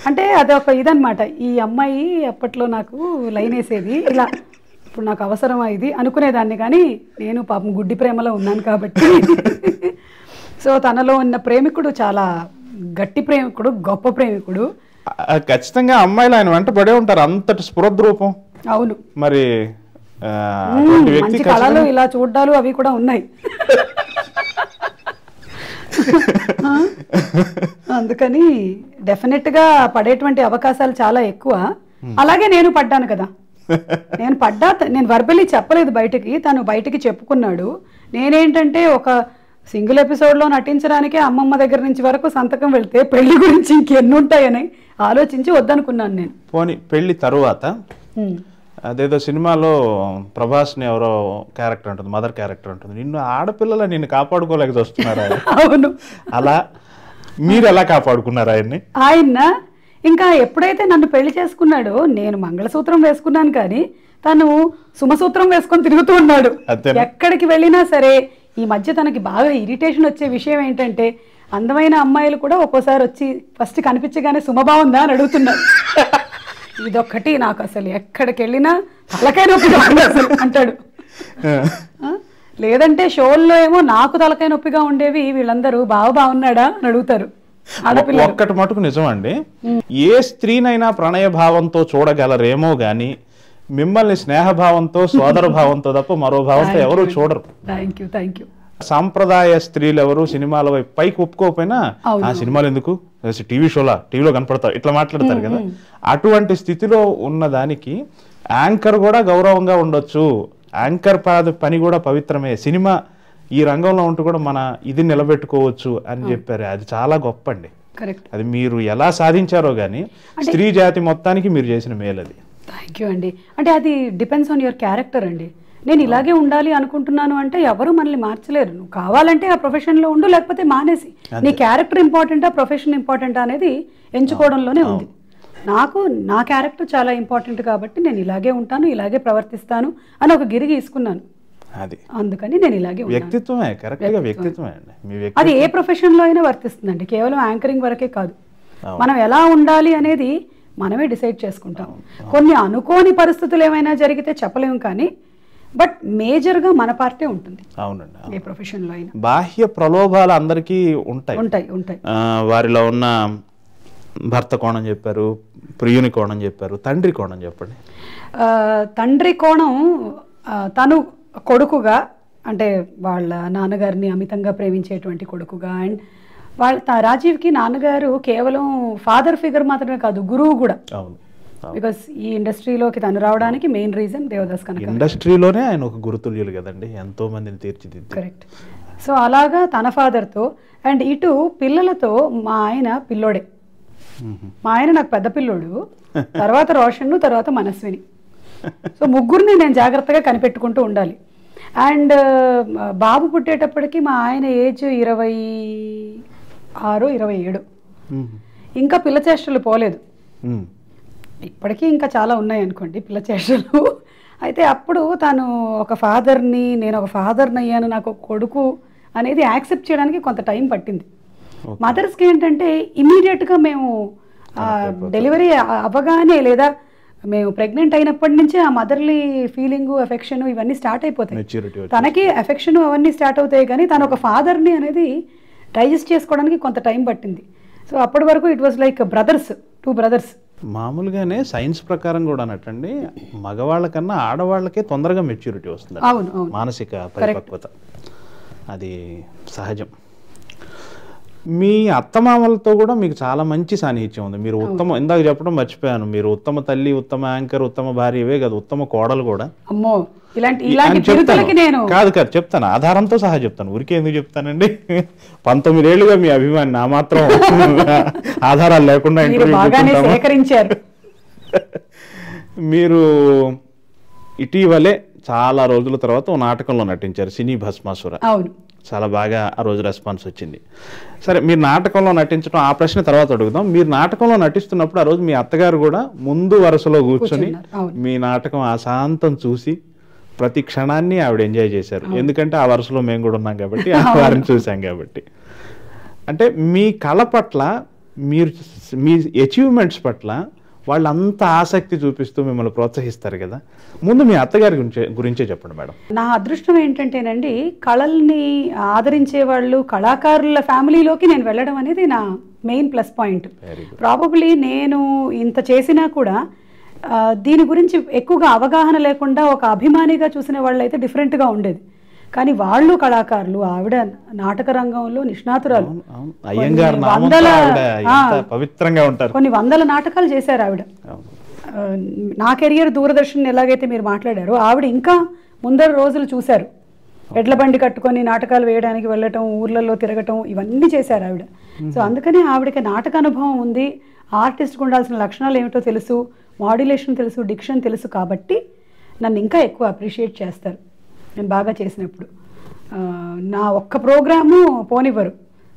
అంటే అదొక ఇదనమాట. ఈ అమ్మాయి అప్పట్లో నాకు లైన్ వేసేది ఇలా, ఇప్పుడు నాకు అవసరమా ఇది అనుకునేదాన్ని, కానీ నేను పాపం గుడ్డి ప్రేమలో ఉన్నాను కాబట్టి. సో తనలో ఉన్న ప్రేమికుడు చాలా గట్టి ప్రేమికుడు, గొప్ప ప్రేమికుడు. ఖచ్చితంగా అమ్మాయిలు ఆయన వెంట పడే ఉంటారు, అంతటి స్ఫురద్రూపం. అవును, మరి మంచి కళలు ఇలా చూడ్డాలు అవి కూడా ఉన్నాయి. అందుకని డెఫినెట్గా పడేటువంటి అవకాశాలు చాలా ఎక్కువ. అలాగే నేను పడ్డాను కదా. నేను వర్బలీ చెప్పలేదు బయటికి, తను బయటికి చెప్పుకున్నాడు. నేనేంటంటే ఒక సింగిల్ ఎపిసోడ్లో నటించడానికే అమ్మమ్మ దగ్గర నుంచి వరకు సంతకం వెళ్తే పెళ్లి గురించి ఇంకెన్ని ఉంటాయని ఆలోచించి వద్దనుకున్నాను నేను. పోనీ పెళ్లి తరువాత అదేదో సినిమాలో ప్రభాస్ని ఎవరో క్యారెక్టర్ ఉంటుంది, మదర్ క్యారెక్టర్ ఉంటుంది, నిన్ను ఆడపిల్లల నిన్ను కాపాడుకోలేక వస్తున్నారా? అవును. అలా మీరు ఎలా కాపాడుకున్నారు ఆయన్ని? ఆయన ఇంకా ఎప్పుడైతే నన్ను పెళ్లి చేసుకున్నాడో, నేను మంగళసూత్రం వేసుకున్నాను కానీ తను సుమసూత్రం వేసుకొని తిరుగుతూ ఉన్నాడు. ఎక్కడికి వెళ్ళినా సరే. ఈ మధ్య తనకి బాగా ఇరిటేషన్ వచ్చే విషయం ఏంటంటే, అందమైన అమ్మాయిలు కూడా ఒక్కోసారి వచ్చి ఫస్ట్ కనిపించగానే సుమ బాగుందా అని అడుగుతున్నారు. ఇదొక్కటి నాకు అసలు ఎక్కడికి వెళ్ళినా తలకాయ నొప్పిగా అంటాడు. లేదంటే షోల్లో ఏమో నాకు తలకాయ నొప్పిగా ఉండేవి, వీళ్ళందరూ బాగున్నాడా అని అడుగుతారు. ఒక్కటి మటుకు నిజం అండి, ఏ స్త్రీనైనా ప్రణయ భావంతో చూడగలరేమో గాని మిమ్మల్ని స్నేహభావంతో, సోదర భావంతో తప్ప మరో భావంతో ఎవరు చూడరు. సాంప్రదాయ స్త్రీలు ఎవరు సినిమాల వైపు పైకి ఒప్పుకోకపోయినా ఆ సినిమాలు ఎందుకు, టీవీలో కనపడతారు, ఇట్లా మాట్లాడతారు కదా. అటువంటి స్థితిలో ఉన్న దానికి యాంకర్ కూడా గౌరవంగా ఉండొచ్చు, యాంకర్ పని కూడా పవిత్రమే, సినిమా ఈ రంగంలో ఉంటూ కూడా మన ఇది నిలబెట్టుకోవచ్చు అని చెప్పారు. అది చాలా గొప్ప అండి. కరెక్ట్. అది మీరు ఎలా సాధించారో కానీ స్త్రీ జాతి మొత్తానికి మీరు చేసిన మేలు అది. థ్యాంక్ యూ అండి. అంటే అది డిపెండ్స్ ఆన్ యువర్ క్యారెక్టర్ అండి. నేను ఇలాగే ఉండాలి అనుకుంటున్నాను అంటే ఎవరు మనల్ని మార్చలేరు. నువ్వు కావాలంటే ఆ ప్రొఫెషన్లో ఉండు, లేకపోతే మానేసి. నీ క్యారెక్టర్ ఇంపార్టెంటా ప్రొఫెషన్ ఇంపార్టెంటా అనేది ఎంచుకోవడంలోనే ఉంది. నాకు నా క్యారెక్టర్ చాలా ఇంపార్టెంట్ కాబట్టి నేను ఇలాగే ఉంటాను, ఇలాగే ప్రవర్తిస్తాను అని ఒక గిరి గీసుకున్నాను. అది అందుకని నేను ఇలాగే వ్యక్తిత్వమే, కరెక్ట్గా వ్యక్తిత్వమే అండి. అది ఏ ప్రొఫెషన్లో అయినా వర్తిస్తుందండి, కేవలం యాంకరింగ్ వరకే కాదు. మనం ఎలా ఉండాలి అనేది మనమే డిసైడ్ చేసుకుంటాం. కొన్ని అనుకోని పరిస్థితులు ఏమైనా జరిగితే చెప్పలేము, కానీ బట్ మేజర్గా మన పార్టీ ఉంటుంది. అవునండి. ఏ ప్రొఫెషన్లో అయినా బాహ్య ప్రలోభాలు అందరికీ ఉంటాయి ఉంటాయి ఉంటాయి. వారిలో ఉన్న భర్త కోణం చెప్పారు, ప్రియుని కోణం చెప్పారు, తండ్రి కోణం చెప్పండి. తండ్రి కోణం తను కొడుకుగా, అంటే వాళ్ళ నాన్నగారిని అమితంగా ప్రేమించేటువంటి కొడుకుగా. అండ్ రాజీవ్కి నాన్నగారు కేవలం ఫాదర్ ఫిగర్ మాత్రమే కాదు, గురువు కూడా. అవును. బికాస్ ఈ ఇండస్ట్రీలోకి తను రావడానికి మెయిన్ రీజన్ దేవదాస్ కనక. ఇండస్ట్రీలోనే ఆయన ఒక గురుతుల్యులు కదండి, ఎంతో మందిని తీర్చిదిద్ది. కరెక్ట్. సో అలాగా తన ఫాదర్తో, అండ్ ఇటు పిల్లలతో మా ఆయన పిల్లోడే. మా ఆయన నాకు పెద్ద పిల్లోడు, తర్వాత రోషన్, తర్వాత మనస్విని. సో ముగ్గురిని నేను జాగ్రత్తగా కనిపెట్టుకుంటూ ఉండాలి. అండ్ బాబు పుట్టేటప్పటికి మా ఆయన ఏజ్ 26, 27. ఇంకా పిల్ల చేష్టలు పోలేదు. ఇప్పటికీ ఇంకా చాలా ఉన్నాయి అనుకోండి పిల్ల చేష్టలు. అయితే అప్పుడు తను ఒక ఫాదర్ని, నేను ఒక ఫాదర్ని అయ్యాను, నాకు ఒక కొడుకు అనేది యాక్సెప్ట్ చేయడానికి కొంత టైం పట్టింది. మదర్స్కి ఏంటంటే ఇమీడియట్గా మేము డెలివరీ అవ్వగానే, లేదా మేము ప్రెగ్నెంట్ అయినప్పటి నుంచే ఆ మదర్లీ ఫీలింగు, ఎఫెక్షన్ ఇవన్నీ స్టార్ట్ అయిపోతాయి. తనకి ఎఫెక్షన్ అవన్నీ స్టార్ట్ అవుతాయి, కానీ తను ఒక ఫాదర్ని అనేది డైజెస్ట్ చేసుకోవడానికి కొంత టైం పట్టింది. సో అప్పటి వరకు it was like brothers, 2 brothers. మామూలుగానే సైన్స్ ప్రకారం కూడా అన్నట్టండి, మగవాళ్ళ కన్నా ఆడవాళ్ళకే తొందరగా మెచ్యూరిటీ వస్తుంది. అవును అవును. మానసిక పరిపక్వత అది సహజం. మీ అత్తమామలతో కూడా మీకు చాలా మంచి సాన్నిహిత్యం ఉంది. మీరు ఉత్తమ, ఇందాక చెప్పడం మర్చిపోయాను, మీరు ఉత్తమ తల్లి, ఉత్తమ యాంకర్, ఉత్తమ భార్య, ఇవే కాదు ఉత్తమ కోడలు కూడా. అమ్మో, ఇలాంటి బిరుదులకి నేను కాదు చెప్తాను, ఆధారంతో సహా చెప్తాను. ఊరికే ఎందుకు చెప్తానండి, 19 ఏళ్ళుగా మీ అభిమాని, నా మాత్రం ఆధారాలు లేకుండా సేకరించారు. మీరు ఇటీవలే చాలా రోజుల తర్వాత ఓ నాటకంలో నటించారు, సినీ భస్మాసుర. అవును. చాలా బాగా ఆ రోజు రెస్పాన్స్ వచ్చింది. సరే, మీరు నాటకంలో నటించడం ఆ ప్రశ్న తర్వాత అడుగుదాం. మీరు నాటకంలో నటిస్తున్నప్పుడు ఆ రోజు మీ అత్తగారు కూడా ముందు వరుసలో కూర్చొని మీ నాటకం ఆశాంతం చూసి ప్రతి క్షణాన్ని ఆవిడ ఎంజాయ్ చేశారు. ఎందుకంటే ఆ వరుసలో మేము కూడా ఉన్నాం కాబట్టి, ఆ వారిని చూసాం కాబట్టి. అంటే మీ కళ పట్ల, మీ అచీవ్మెంట్స్ పట్ల వాళ్ళంత ఆసక్తి చూపిస్తూ మిమ్మల్ని ప్రోత్సహిస్తారు కదా. ముందు మీ అత్తగారి గురించే చెప్పండి మేడం. నా అదృష్టం ఏంటంటేనండి, కళల్ని ఆదరించే వాళ్ళు, కళాకారుల ఫ్యామిలీలోకి నేను వెళ్ళడం అనేది నా మెయిన్ ప్లస్ పాయింట్. ప్రాబబ్లీ నేను ఇంత చేసినా కూడా దీని గురించి ఎక్కువగా అవగాహన లేకుండా ఒక అభిమానిగా చూసిన వాళ్ళు అయితే డిఫరెంట్గా ఉండేది. కానీ వాళ్ళు కళాకారులు, ఆవిడ నాటక రంగంలో నిష్ణాతురాలు, కొన్ని వందల నాటకాలు చేశారు ఆవిడ. నా కెరియర్ దూరదర్శన్ ఎలాగైతే మీరు మాట్లాడారో, ఆవిడ ఇంకా ముందర రోజులు చూశారు. ఎడ్ల బండి కట్టుకొని నాటకాలు వేయడానికి వెళ్ళటం, ఊర్లలో తిరగటం, ఇవన్నీ చేశారు ఆవిడ. సో అందుకని ఆవిడకి నాటక అనుభవం ఉంది. ఆర్టిస్ట్కి ఉండాల్సిన లక్షణాలు ఏమిటో తెలుసు, మాడ్యులేషన్ తెలుసు, డిక్షన్ తెలుసు, కాబట్టి నన్ను ఇంకా ఎక్కువ అప్రిషియేట్ చేస్తారు నేను బాగా చేసినప్పుడు. నా ఒక్క ప్రోగ్రాము పోనివ్వరు.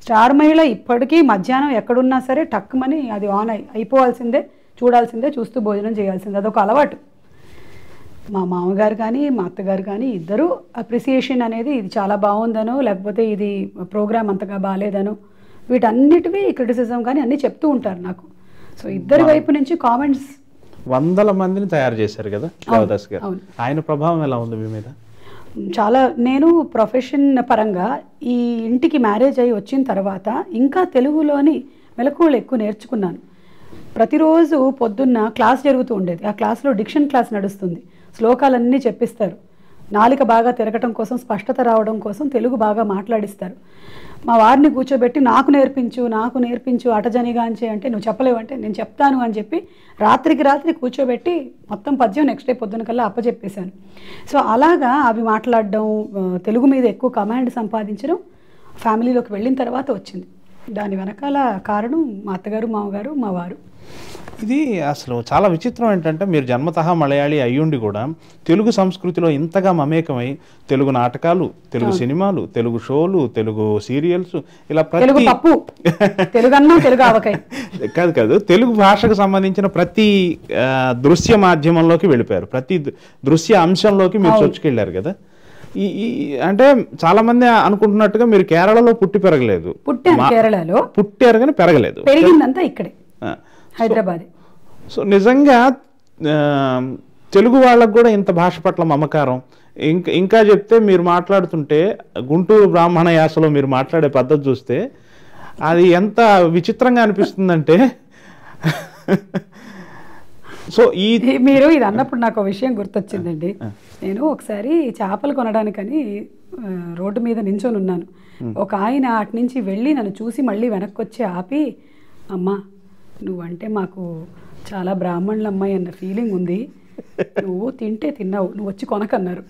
స్టార్ మహిళ ఇప్పటికీ మధ్యాహ్నం ఎక్కడున్నా సరే టక్కుమని అది ఆన్ అయిపోవాల్సిందే, చూడాల్సిందే, చూస్తూ భోజనం చేయాల్సిందే. అదొక అలవాటు. మా మామగారు కానీ మా అత్తగారు కానీ ఇద్దరు అప్రిసియేషన్ అనేది, ఇది చాలా బాగుందనో, లేకపోతే ఇది ప్రోగ్రామ్ అంతగా బాగాలేదనో, వీటన్నిటివి క్రిటిసిజం కానీ అన్నీ చెప్తూ ఉంటారు నాకు. సో ఇద్దరి వైపు నుంచి కామెంట్స్. 100 మందిని తయారు చేశారు కదా దేవదాస్ గారు, ఆయన ప్రభావం ఎలా ఉంది మీ మీద? చాలా. నేను ప్రొఫెషన్ పరంగా ఈ ఇంటికి మ్యారేజ్ అయ్యి వచ్చిన తర్వాత ఇంకా తెలుగులోని మెలకువలు ఎక్కువ నేర్చుకున్నాను. ప్రతిరోజు పొద్దున్న క్లాస్ జరుగుతూ ఉండేది. ఆ క్లాస్లో డిక్షన్ క్లాస్ నడుస్తుంది, శ్లోకాలన్నీ చెప్పిస్తారు. నాలిక బాగా తిరగటం కోసం, స్పష్టత రావడం కోసం తెలుగు బాగా మాట్లాడిస్తారు. మా వారిని కూర్చోబెట్టి నాకు నేర్పించు అటజనిగాంచే అంటే నువ్వు చెప్పలేవంటే నేను చెప్తాను అని చెప్పి రాత్రికి రాత్రి కూర్చోబెట్టి మొత్తం పద్యం నెక్స్ట్ డే పొద్దున కల్లా అప్పచెప్పేశాను. సో అలాగా అవి మాట్లాడడం, తెలుగు మీద ఎక్కువ కమాండ్ సంపాదించడం ఫ్యామిలీలోకి వెళ్ళిన తర్వాత వచ్చింది. దాని వెనకాల కారణం మా అత్తగారు, మామగారు, మా వారు. ఇది అసలు చాలా విచిత్రం ఏంటంటే మీరు జన్మతహా మలయాళీ అయ్యుండి కూడా తెలుగు సంస్కృతిలో ఇంతగా మమేకమై తెలుగు నాటకాలు, తెలుగు సినిమాలు, తెలుగు షోలు, తెలుగు సీరియల్స్ ఇలా తెలుగు పప్పు, తెలుగు అన్నం, తెలుగు ఆవకాయ కాదు తెలుగు భాషకు సంబంధించిన ప్రతి దృశ్య మాధ్యమంలోకి వెళ్ళిపోయారు, ప్రతి దృశ్య అంశంలోకి మీరు చొచ్చుకెళ్ళారు కదా. అంటే చాలా మంది అనుకుంటున్నట్టుగా మీరు కేరళలో పుట్టి పెరగలేదు. కేరళలో పుట్టారు కానీ పెరగలేదు, పెరిగిందంతా ఇక్కడే హైదరాబాద్. సో నిజంగా తెలుగు వాళ్ళకు కూడా ఇంత భాష పట్ల మమకారం. ఇంకా చెప్తే మీరు మాట్లాడుతుంటే గుంటూరు బ్రాహ్మణ యాసలో మీరు మాట్లాడే పద్ధతి చూస్తే అది ఎంత విచిత్రంగా అనిపిస్తుందంటే సో మీరు ఇది అన్నప్పుడు నాకు ఒక విషయం గుర్తొచ్చిందండి. నేను ఒకసారి చేపలు కొనడానికని రోడ్డు మీద నించొని ఉన్నాను. ఒక ఆయన అటు నుంచి వెళ్ళి నన్ను చూసి మళ్ళీ వెనక్కి వచ్చి ఆపి, అమ్మా నువ్వంటే మాకు చాలా బ్రాహ్మణుల అమ్మాయి అన్న ఫీలింగ్ ఉంది, నువ్వు తింటే తిన్నావు, నువ్వు వచ్చి కొనకన్నారు.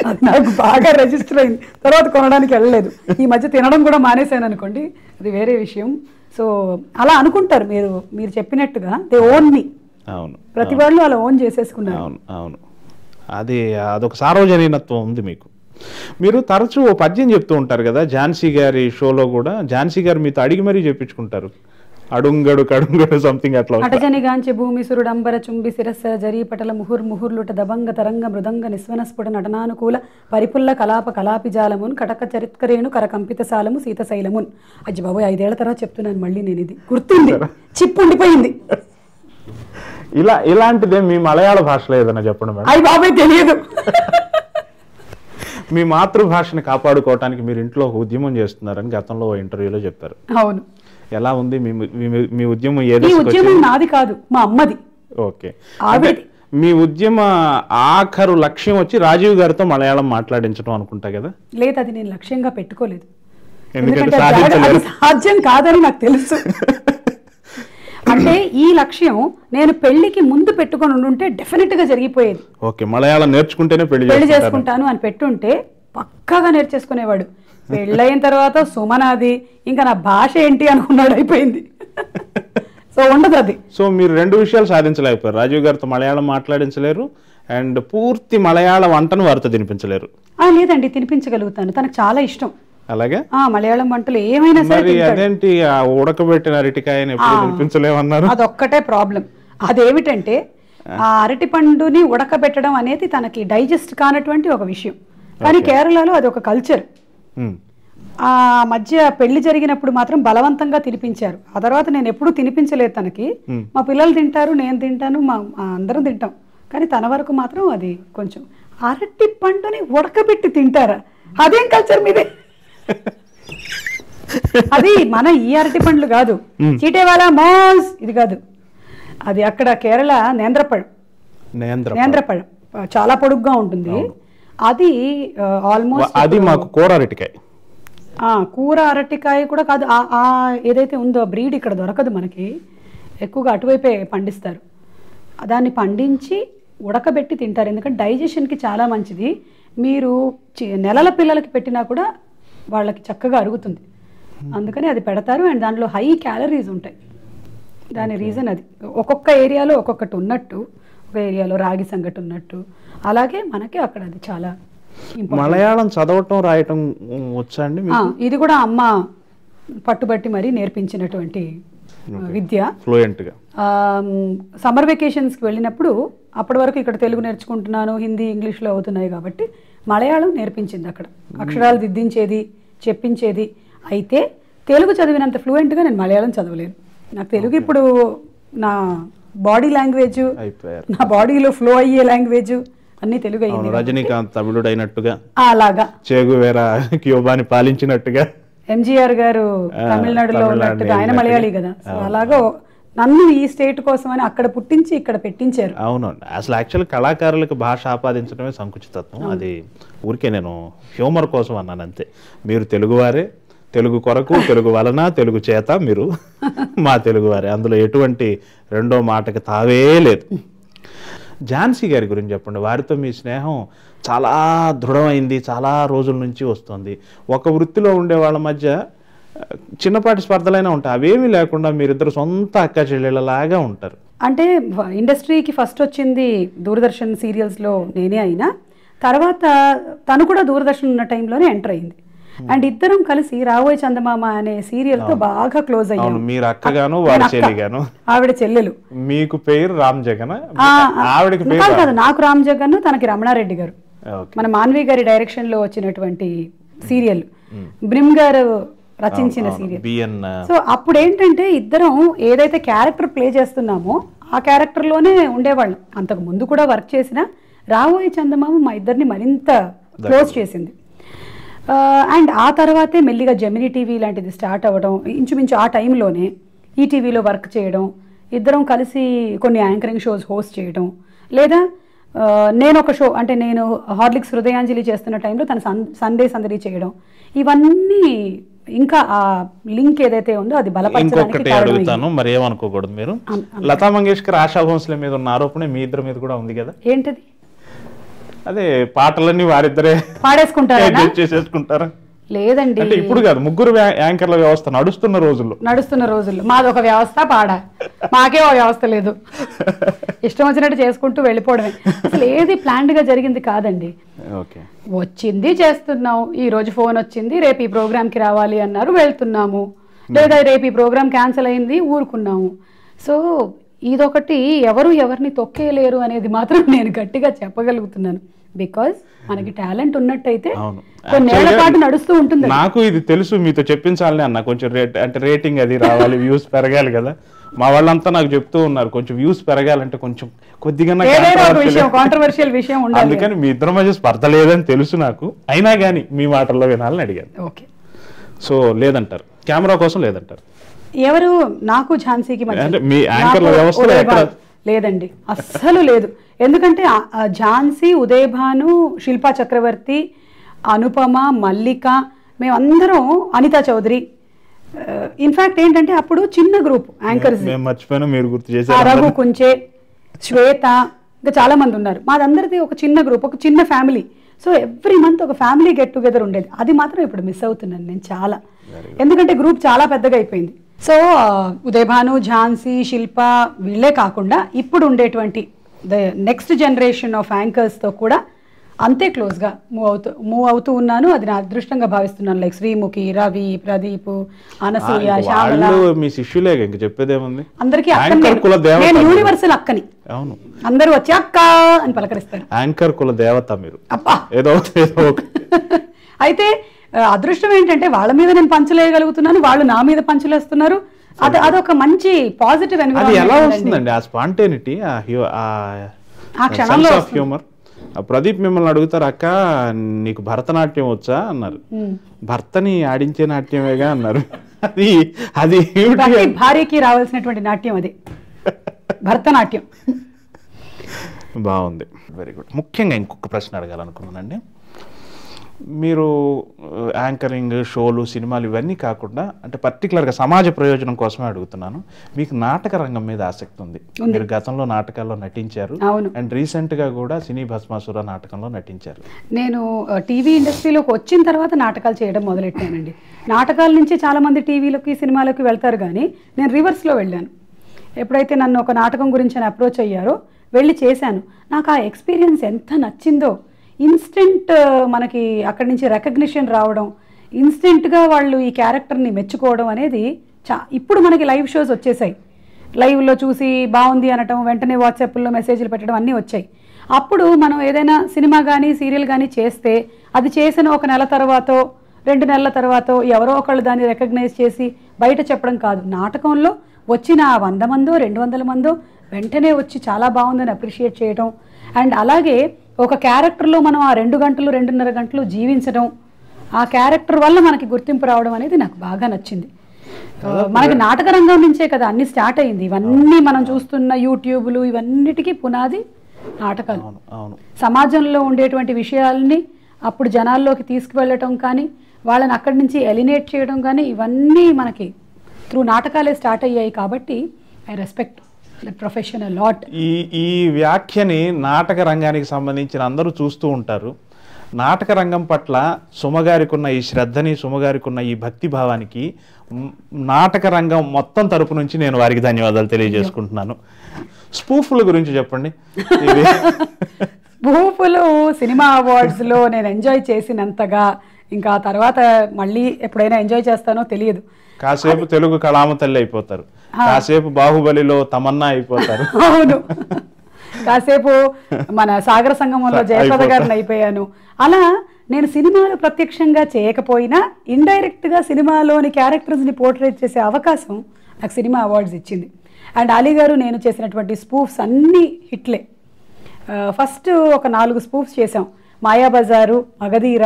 అది నాకు బాగా రిజిస్టర్ అయింది. తర్వాత కొనడానికి వెళ్ళలేదు. ఈ మధ్య తినడం కూడా మానేశాను అనుకోండి, అది వేరే విషయం. సో అలా అనుకుంటారు మీరు చెప్పినట్టుగా, దే ఓన్ మీ. అవును, ప్రతి వాళ్ళు అలా ఓన్ చేసేసుకున్నారు. అవును అవును, అదొక సార్వజనీనత్వం ఉంది మీకు. మీరు తరచూ ఓ పద్యం చెప్తూ ఉంటారు కదా, ఝాన్సీ గారి షోలో కూడా ఝాన్సీ గారు మీతో అడిగి మరీ చెప్పించుకుంటారు, అడుంగడు కడుంగడు సంథింగ్ అట్లా. అటజనిగాంచె భూమి సురుడంబర చుంబి శిరస్స జరీపటల ముహుర్లుట దబంగ తరంగ మృదంగ నిస్వనస్ఫుట నటనానుకూల పరిపుల్ల కలాప కలాపి జాలమున్ కటక చరిత్కరేణు కరకంపిత సాలము సీతశైలమున్. అజ్జి బాబోయ్, 5 ఏళ్ల తర్వాత చెప్తున్నాను మళ్ళీ నేను, ఇది గుర్తుంది, చిప్పు ఉండిపోయింది. ఇలాంటిదే మీ మలయాళ భాషలో ఏదైనా చెప్పండి మేడం. అయ్యి బాబాయ్ తెలియదు. మీ మాతృభాషని కాపాడుకోవటానికి మీరు ఇంట్లో ఒక ఉద్యమం చేస్తున్నారని గతంలో ఇంటర్వ్యూలో చెప్పారు. అవును. ఎలా ఉంది మీ ఉద్యమం? ఈ ఉద్యమం నాది కాదు, మా అమ్మది. ఓకే, మీ ఉద్యమ ఆఖరు లక్ష్యం వచ్చి రాజీవ్ గారితో మలయాళం మాట్లాడించడం అనుకుంటా కదా? లేదు, అది నేను లక్ష్యంగా పెట్టుకోలేదు, ఎందుకంటే అది సాధ్యం కాదని నాకు తెలుసు. అంటే ఈ లక్ష్యం నేను పెళ్లికి ముందు పెట్టుకొని ఉండుంటే డెఫినెట్ గా జరిగిపోయేది. ఓకే, మలయాళం నేర్చుకుంటేనే పెళ్లి చేసుకుంటాను అని పెట్టుంటే పక్కాగా నేర్చేసుకునేవాడు. పెళ్ళైన తర్వాత సుమనాది, ఇంకా నా భాష ఏంటి అనుకున్నాడు, అయిపోయింది. సో ఉండదు అది. సో మీరు 2 విషయాలు సాధించలేకపోయారు, రాజీవ్ గారితో మలయాళం మాట్లాడించలేరు అండ్ పూర్తి మలయాళ వంటను వారితో తినిపించలేరు. లేదండి, తినిపించగలుగుతాను, తనకు చాలా ఇష్టం. అలాగే మలయాళం వంటలు ఏమైనా సరే. అదేంటి ఉడకబెట్టిన అరటికాయని ఎప్పుడు తినిపించలేమన్నారు? అదొక్కటే ప్రాబ్లం. అదేమిటంటే ఆ అరటి పండుని ఉడకబెట్టడం అనేది తనకి డైజెస్ట్ కానటువంటి ఒక విషయం. కానీ కేరళలో అది ఒక కల్చర్. ఆ మధ్య పెళ్లి జరిగినప్పుడు మాత్రం బలవంతంగా తినిపించారు. ఆ తర్వాత నేను ఎప్పుడూ తినిపించలేదు తనకి. మా పిల్లలు తింటారు, నేను తింటాను, మా అందరం తింటాం. కానీ తన వరకు మాత్రం అది కొంచెం, అరటి పండుని ఉడకబెట్టి తింటారా, అదేం కల్చర్ మీదే? అది మన ఈ అరటి పండ్లు కాదు, చీటేవాలా మోస్ ఇది కాదు, అది అక్కడ కేరళ నేంద్రపഴం. నేంద్రపഴం చాలా పొడుగ్గా ఉంటుంది. అది ఆల్మోస్ట్ అది మాకు కూర అరటికాయ. కూర అరటికాయ కూడా కాదు, ఏదైతే ఉందో బ్రీడ్ ఇక్కడ దొరకదు మనకి, ఎక్కువగా అటువైపే పండిస్తారు. దాన్ని పండించి ఉడకబెట్టి తింటారు, ఎందుకంటే డైజెషన్కి చాలా మంచిది. మీరు నెలల పిల్లలకి పెట్టినా కూడా వాళ్ళకి చక్కగా అరుగుతుంది, అందుకని అది పెడతారు. అండ్ దాంట్లో హై క్యాలరీస్ ఉంటాయి. దాని రీజన్ అది. ఒక్కొక్క ఏరియాలో ఒక్కొక్కటి ఉన్నట్టు, ఒక ఏరియాలో రాగి సంగటి ఉన్నట్టు, అలాగే మనకి అక్కడ అది చాలా మలయాళం చదవటం రాయటం వచ్చా అండి? ఇది కూడా అమ్మ పట్టుబట్టి మరీ నేర్పించినటువంటి విద్య. ఫ్లూయెంట్గా సమ్మర్ వెకేషన్స్కి వెళ్ళినప్పుడు, అప్పటి వరకు ఇక్కడ తెలుగు నేర్చుకుంటున్నాను, హిందీ ఇంగ్లీష్లో అవుతున్నాయి కాబట్టి మలయాళం నేర్పించింది. అక్కడ అక్షరాలు దిద్దించేది, చెప్పించేది. అయితే తెలుగు చదివినంత ఫ్లూయెంట్గా నేను మలయాళం చదవలేను. నాకు తెలుగు ఇప్పుడు నా బాడీ లాంగ్వేజ్, నా బాడీలో ఫ్లో అయ్యే లాంగ్వేజ్ అన్ని తెలుగు అయింది. రజనీకాంత్ తమిళుడు అయినట్టుగా, అలాగా చేగువేరా క్యూబాని పాలించినట్టుగా, ఎంజీఆర్ గారు తమిళనాడులో ఉన్నట్టుగా, ఆయన మలయాళీ కదా. అలాగా నన్ను ఈ స్టేట్ కోసం అని అక్కడ పుట్టించి ఇక్కడ పెట్టించారు. అవునండి, అసలు యాక్చువల్ కళాకారులకు భాష ఆపాదించడమే సంకుచితత్వం. అది ఊరికే నేను హ్యూమర్ కోసం అన్నాను అంతే. మీరు తెలుగువారే, తెలుగు కొరకు, తెలుగు వలన, తెలుగు చేత మీరు మా తెలుగువారే, అందులో ఎటువంటి రెండో మాటకి తావే లేదు. ఝాన్సీ గారి గురించి చెప్పండి. వారితో మీ స్నేహం చాలా దృఢమైంది, చాలా రోజుల నుంచి వస్తుంది. ఒక వృత్తిలో ఉండే వాళ్ళ మధ్య చిన్నపాటి స్పర్ధలైనా ఉంటాయి, అవేమీ లేకుండా మీరిద్దరు సొంత అక్క చెల్లెళ్ళలాగా ఉంటారు. అంటే ఇండస్ట్రీకి ఫస్ట్ వచ్చింది దూరదర్శన్ సీరియల్స్లో నేనే అయినా, తర్వాత తను కూడా దూరదర్శన్ ఉన్న టైంలోనే ఎంటర్ అయింది. అండ్ ఇద్దరం కలిసి రాబోయే చందమామ అనే సీరియల్ తో బాగా క్లోజ్ అయ్యాము. మీరు అక్కగాను వారి చెల్లిగాను. ఆవిడ చెల్లెలు. మీకు పేరు రామ్ జగన్? ఆవిడకి పేరు కాదు, నాకు రామ్ జగన్, తనకి రమణారెడ్డి గారు. మన మాన్వి గారి డైరెక్షన్ లో వచ్చినటువంటి సీరియల్, బ్రిమ్ గారు రచించిన సీరియల్. సో అప్పుడు ఏంటంటే ఇద్దరం ఏదైతే క్యారెక్టర్ ప్లే చేస్తున్నామో ఆ క్యారెక్టర్ లోనే ఉండేవాళ్ళం. అంతకు ముందు కూడా వర్క్ చేసిన రాబోయే చందమామ మా ఇద్దరిని మరింత క్లోజ్ చేసింది. అండ్ ఆ తర్వాతే మెల్లిగా జెమినీ టీవీ లాంటిది స్టార్ట్ అవ్వడం, ఇంచుమించు ఆ టైంలోనే ఈటీవీలో వర్క్ చేయడం, ఇద్దరం కలిసి కొన్ని యాంకరింగ్ షోస్ హోస్ట్ చేయడం, లేదా నేను ఒక షో అంటే నేను హార్లిక్స్ హృదయాంజలి చేస్తున్న టైంలో తన సండే సందడి చేయడం, ఇవన్నీ ఇంకా ఆ లింక్ ఏదైతే ఉందో అది బలపరచడానికి. అడుగుతాను, మరి ఏమనుకోకూడదు మీరు, లతా మంగేష్కర్, ఆశా భోంస్లే మీద ఉన్న ఆరోపణ మీ ఇద్దరి మీద కూడా ఉంది కదా? ఏంటది? అదే పాటలన్నీ వారిద్దరే పాడేసుకుంటారా? లేదండి, అంటే ఇప్పుడు కాదు, ముగ్గురు యాంకర్ల వ్యవస్థ నడుస్తున్న రోజుల్లో మాది ఒక వ్యవస్థ, మాకే ఒక వ్యవస్థ లేదు. ఇష్టం వచ్చినట్టు చేసుకుంటూ వెళ్ళిపోవడమే. అసలు ఏది ప్లాన్డ్ గా జరిగింది కాదండి. వచ్చింది చేస్తున్నాం, ఈ రోజు ఫోన్ వచ్చింది, రేపు ఈ ప్రోగ్రామ్ కి రావాలి అన్నారు, వెళ్తున్నాము, లేదా రేపు ఈ ప్రోగ్రామ్ క్యాన్సిల్ అయింది, ఊరుకున్నాము. సో ఇదొకటి, ఎవరు ఎవరిని తొక్కేయలేరు అనేది మాత్రం నేను గట్టిగా చెప్పగలుగుతున్నాను. బికాజ్ మనకి టాలెంట్ ఉన్నట్టయితే కొన్నేళ్ల పాటు నడుస్తూ ఉంటుంది. నాకు ఇది తెలుసు, మీతో చెప్పించాలని అన్న, కొంచెం అంటే రేటింగ్ అది రావాలి, వ్యూస్ పెరగాలి కదా. మా వాళ్ళంతా నాకు చెప్తూ ఉన్నారు, కొంచెం వ్యూస్ పెరగాలంటే కొంచెం కొద్దిగా కాంట్రవర్షియల్ విషయం ఉండాలి. అందుకని మీ ఇద్దరి మధ్య స్పర్ధ లేదని తెలుసు నాకు, అయినా కానీ మీ మాటల్లో వినాలని అడిగాను. ఓకే, సో లేదంటారు, కెమెరా కోసం లేదంటారు. ఎవరు? నాకు ఝాన్సీకి లేదండి, అస్సలు లేదు. ఎందుకంటే ఝాన్సీ, ఉదయభాను, శిల్పా చక్రవర్తి, అనుపమ, మల్లిక, మేమందరం, అనితా చౌదరి, ఇన్ఫాక్ట్ ఏంటంటే అప్పుడు చిన్న గ్రూప్ యాంకర్స్, రఘు కుంచే, శ్వేత, ఇంకా చాలా మంది ఉన్నారు. మాదందరిది ఒక చిన్న గ్రూప్, ఒక చిన్న ఫ్యామిలీ. సో ఎవ్రీ మంత్ ఒక ఫ్యామిలీ గెట్ టుగెదర్ ఉండేది. అది మాత్రం ఇప్పుడు మిస్ అవుతున్నాను నేను చాలా, ఎందుకంటే గ్రూప్ చాలా పెద్దగా అయిపోయింది. సో ఉదయభాను, ఝాన్సీ, శిల్ప వీళ్ళే కాకుండా ఇప్పుడు ఉండేటువంటి ద నెక్స్ట్ జనరేషన్ ఆఫ్ యాంకర్స్తో కూడా అంతే క్లోజ్గా మూవ్ అవుతూ ఉన్నాను. అది నా అదృష్టంగా భావిస్తున్నాను. లైక్ శ్రీముఖి, రవి, ప్రదీప్, అనసూయ, శ్యామల, మీ శిష్యులే, ఇంక చెప్పేదేముంది. అందరికీ నేను యూనివర్సల్ అక్కని, అందరూ వచ్చి అక్క అని పలకరిస్తారు. యాంకర్ కుల దేవత మీరు. అబ్బా, ఏదో అయితే అదృష్టం ఏంటంటే వాళ్ళ మీద నేను పంచలేయగలుగుతున్నాను, వాళ్ళు నా మీద పంచలేస్తున్నారు. అదొక మంచి పాజిటివ్ ఎన్విరాన్మెంట్. ఎలా వస్తుందండి ఆ స్పాంటేనిటీ, ఆ క్షణంలో హ్యూమర్? ప్రదీప్ మిమ్మల్ని అడుగుతారు, అక్క నీకు భరతనాట్యం వచ్చా అన్నారు. భర్తని ఆడించే నాట్యమేగా అన్నారు. అది భార్యకి రావాల్సినటువంటి నాట్యం అది, భరతనాట్యం. బాగుంది, వెరీ గుడ్. ముఖ్యంగా ఇంకొక ప్రశ్న అడగాలనుకున్నానండి. మీరు యాంకరింగ్, షోలు, సినిమాలు ఇవన్నీ కాకుండా, అంటే పర్టికులర్గా సమాజ ప్రయోజనం కోసమే అడుగుతున్నాను, మీకు నాటక రంగం మీద ఆసక్తి ఉంది. మీరు గతంలో నాటకాల్లో నటించారు, అండ్ రీసెంట్గా కూడా సినీ భస్మాసుర నాటకంలో నటించారు. నేను టీవీ ఇండస్ట్రీలోకి వచ్చిన తర్వాత నాటకాలు చేయడం మొదలెట్టానండి. నాటకాల నుంచి చాలామంది టీవీలోకి, సినిమాలోకి వెళ్తారు, కానీ నేను రివర్స్లో వెళ్ళాను. ఎప్పుడైతే నన్ను ఒక నాటకం గురించి అని అప్రోచ్ అయ్యారో వెళ్ళి చేశాను. నాకు ఆ ఎక్స్పీరియన్స్ ఎంత నచ్చిందో. ఇన్స్టెంట్ మనకి అక్కడి నుంచి రికగ్నిషన్ రావడం, ఇన్స్టెంట్గా వాళ్ళు ఈ క్యారెక్టర్ని మెచ్చుకోవడం అనేది ఇప్పుడు మనకి లైవ్ షోస్ వచ్చేసాయి. లైవ్లో చూసి బాగుంది అనటం, వెంటనే వాట్సాప్లో మెసేజ్లు పెట్టడం అన్నీ వచ్చాయి. అప్పుడు మనం ఏదైనా సినిమా కానీ సీరియల్ కానీ చేస్తే అది చేసిన ఒక నెల తర్వాతో 2 నెలల తర్వాతో ఎవరో ఒకళ్ళు దాన్ని రికగ్నైజ్ చేసి బయట చెప్పడం కాదు. నాటకంలో వచ్చిన 100 మందో 200 మందో వెంటనే వచ్చి చాలా బాగుందని అప్రిషియేట్ చేయడం, అండ్ అలాగే ఒక క్యారెక్టర్లో మనం ఆ 2 గంటలు 2.5 గంటలు జీవించడం, ఆ క్యారెక్టర్ వల్ల మనకి గుర్తింపు రావడం అనేది నాకు బాగా నచ్చింది. మనకి నాటక రంగం నుంచే కదా అన్ని స్టార్ట్ అయింది. ఇవన్నీ మనం చూస్తున్న యూట్యూబ్లు ఇవన్నిటికీ పునాది నాటకాలు. సమాజంలో ఉండేటువంటి విషయాల్ని అప్పుడు జనాల్లోకి తీసుకువెళ్ళటం కానీ, వాళ్ళని అక్కడి నుంచి ఎలినేట్ చేయడం కానీ, ఇవన్నీ మనకి త్రూ నాటకాలే స్టార్ట్ అయ్యాయి. కాబట్టి I respect the profession a lot. ఈ వ్యాఖ్యని నాటక రంగానికి సంబంధించిన అందరూ చూస్తూ ఉంటారు. నాటక రంగం పట్ల సుమగారికి ఉన్న ఈ శ్రద్ధని, సుమగారికి ఉన్న ఈ భక్తి భావానికి నాటక రంగం మొత్తం తరపు నుంచి నేను వారికి ధన్యవాదాలు తెలియజేసుకుంటున్నాను. స్పూఫ్ల గురించి చెప్పండి. స్పూఫ్లు సినిమా అవార్డ్స్లో నేను ఎంజాయ్ చేసినంతగా ఇంకా తర్వాత మళ్ళీ ఎప్పుడైనా ఎంజాయ్ చేస్తానో తెలియదు. కాసేపు తెలుగు కళామ తల్లి అయిపోతారు, కాసేపు బాహుబలిలో తమన్నా అయిపోతారు, అవును, కాసేపు మన సాగర సంగమంలో జయప్రద గారిని అయిపోయాను. అలా నేను సినిమాలు ప్రత్యక్షంగా చేయకపోయినా ఇండైరెక్ట్గా సినిమాలోని క్యారెక్టర్స్ని పోర్ట్రేట్ చేసే అవకాశం నాకు సినిమా అవార్డ్స్ ఇచ్చింది. అండ్ అలీ గారు నేను చేసినటువంటి స్పూఫ్స్ అన్నీ హిట్లే. ఫస్ట్ ఒక 4 స్పూఫ్స్ చేసాం. మాయాబజారు, మగధీర,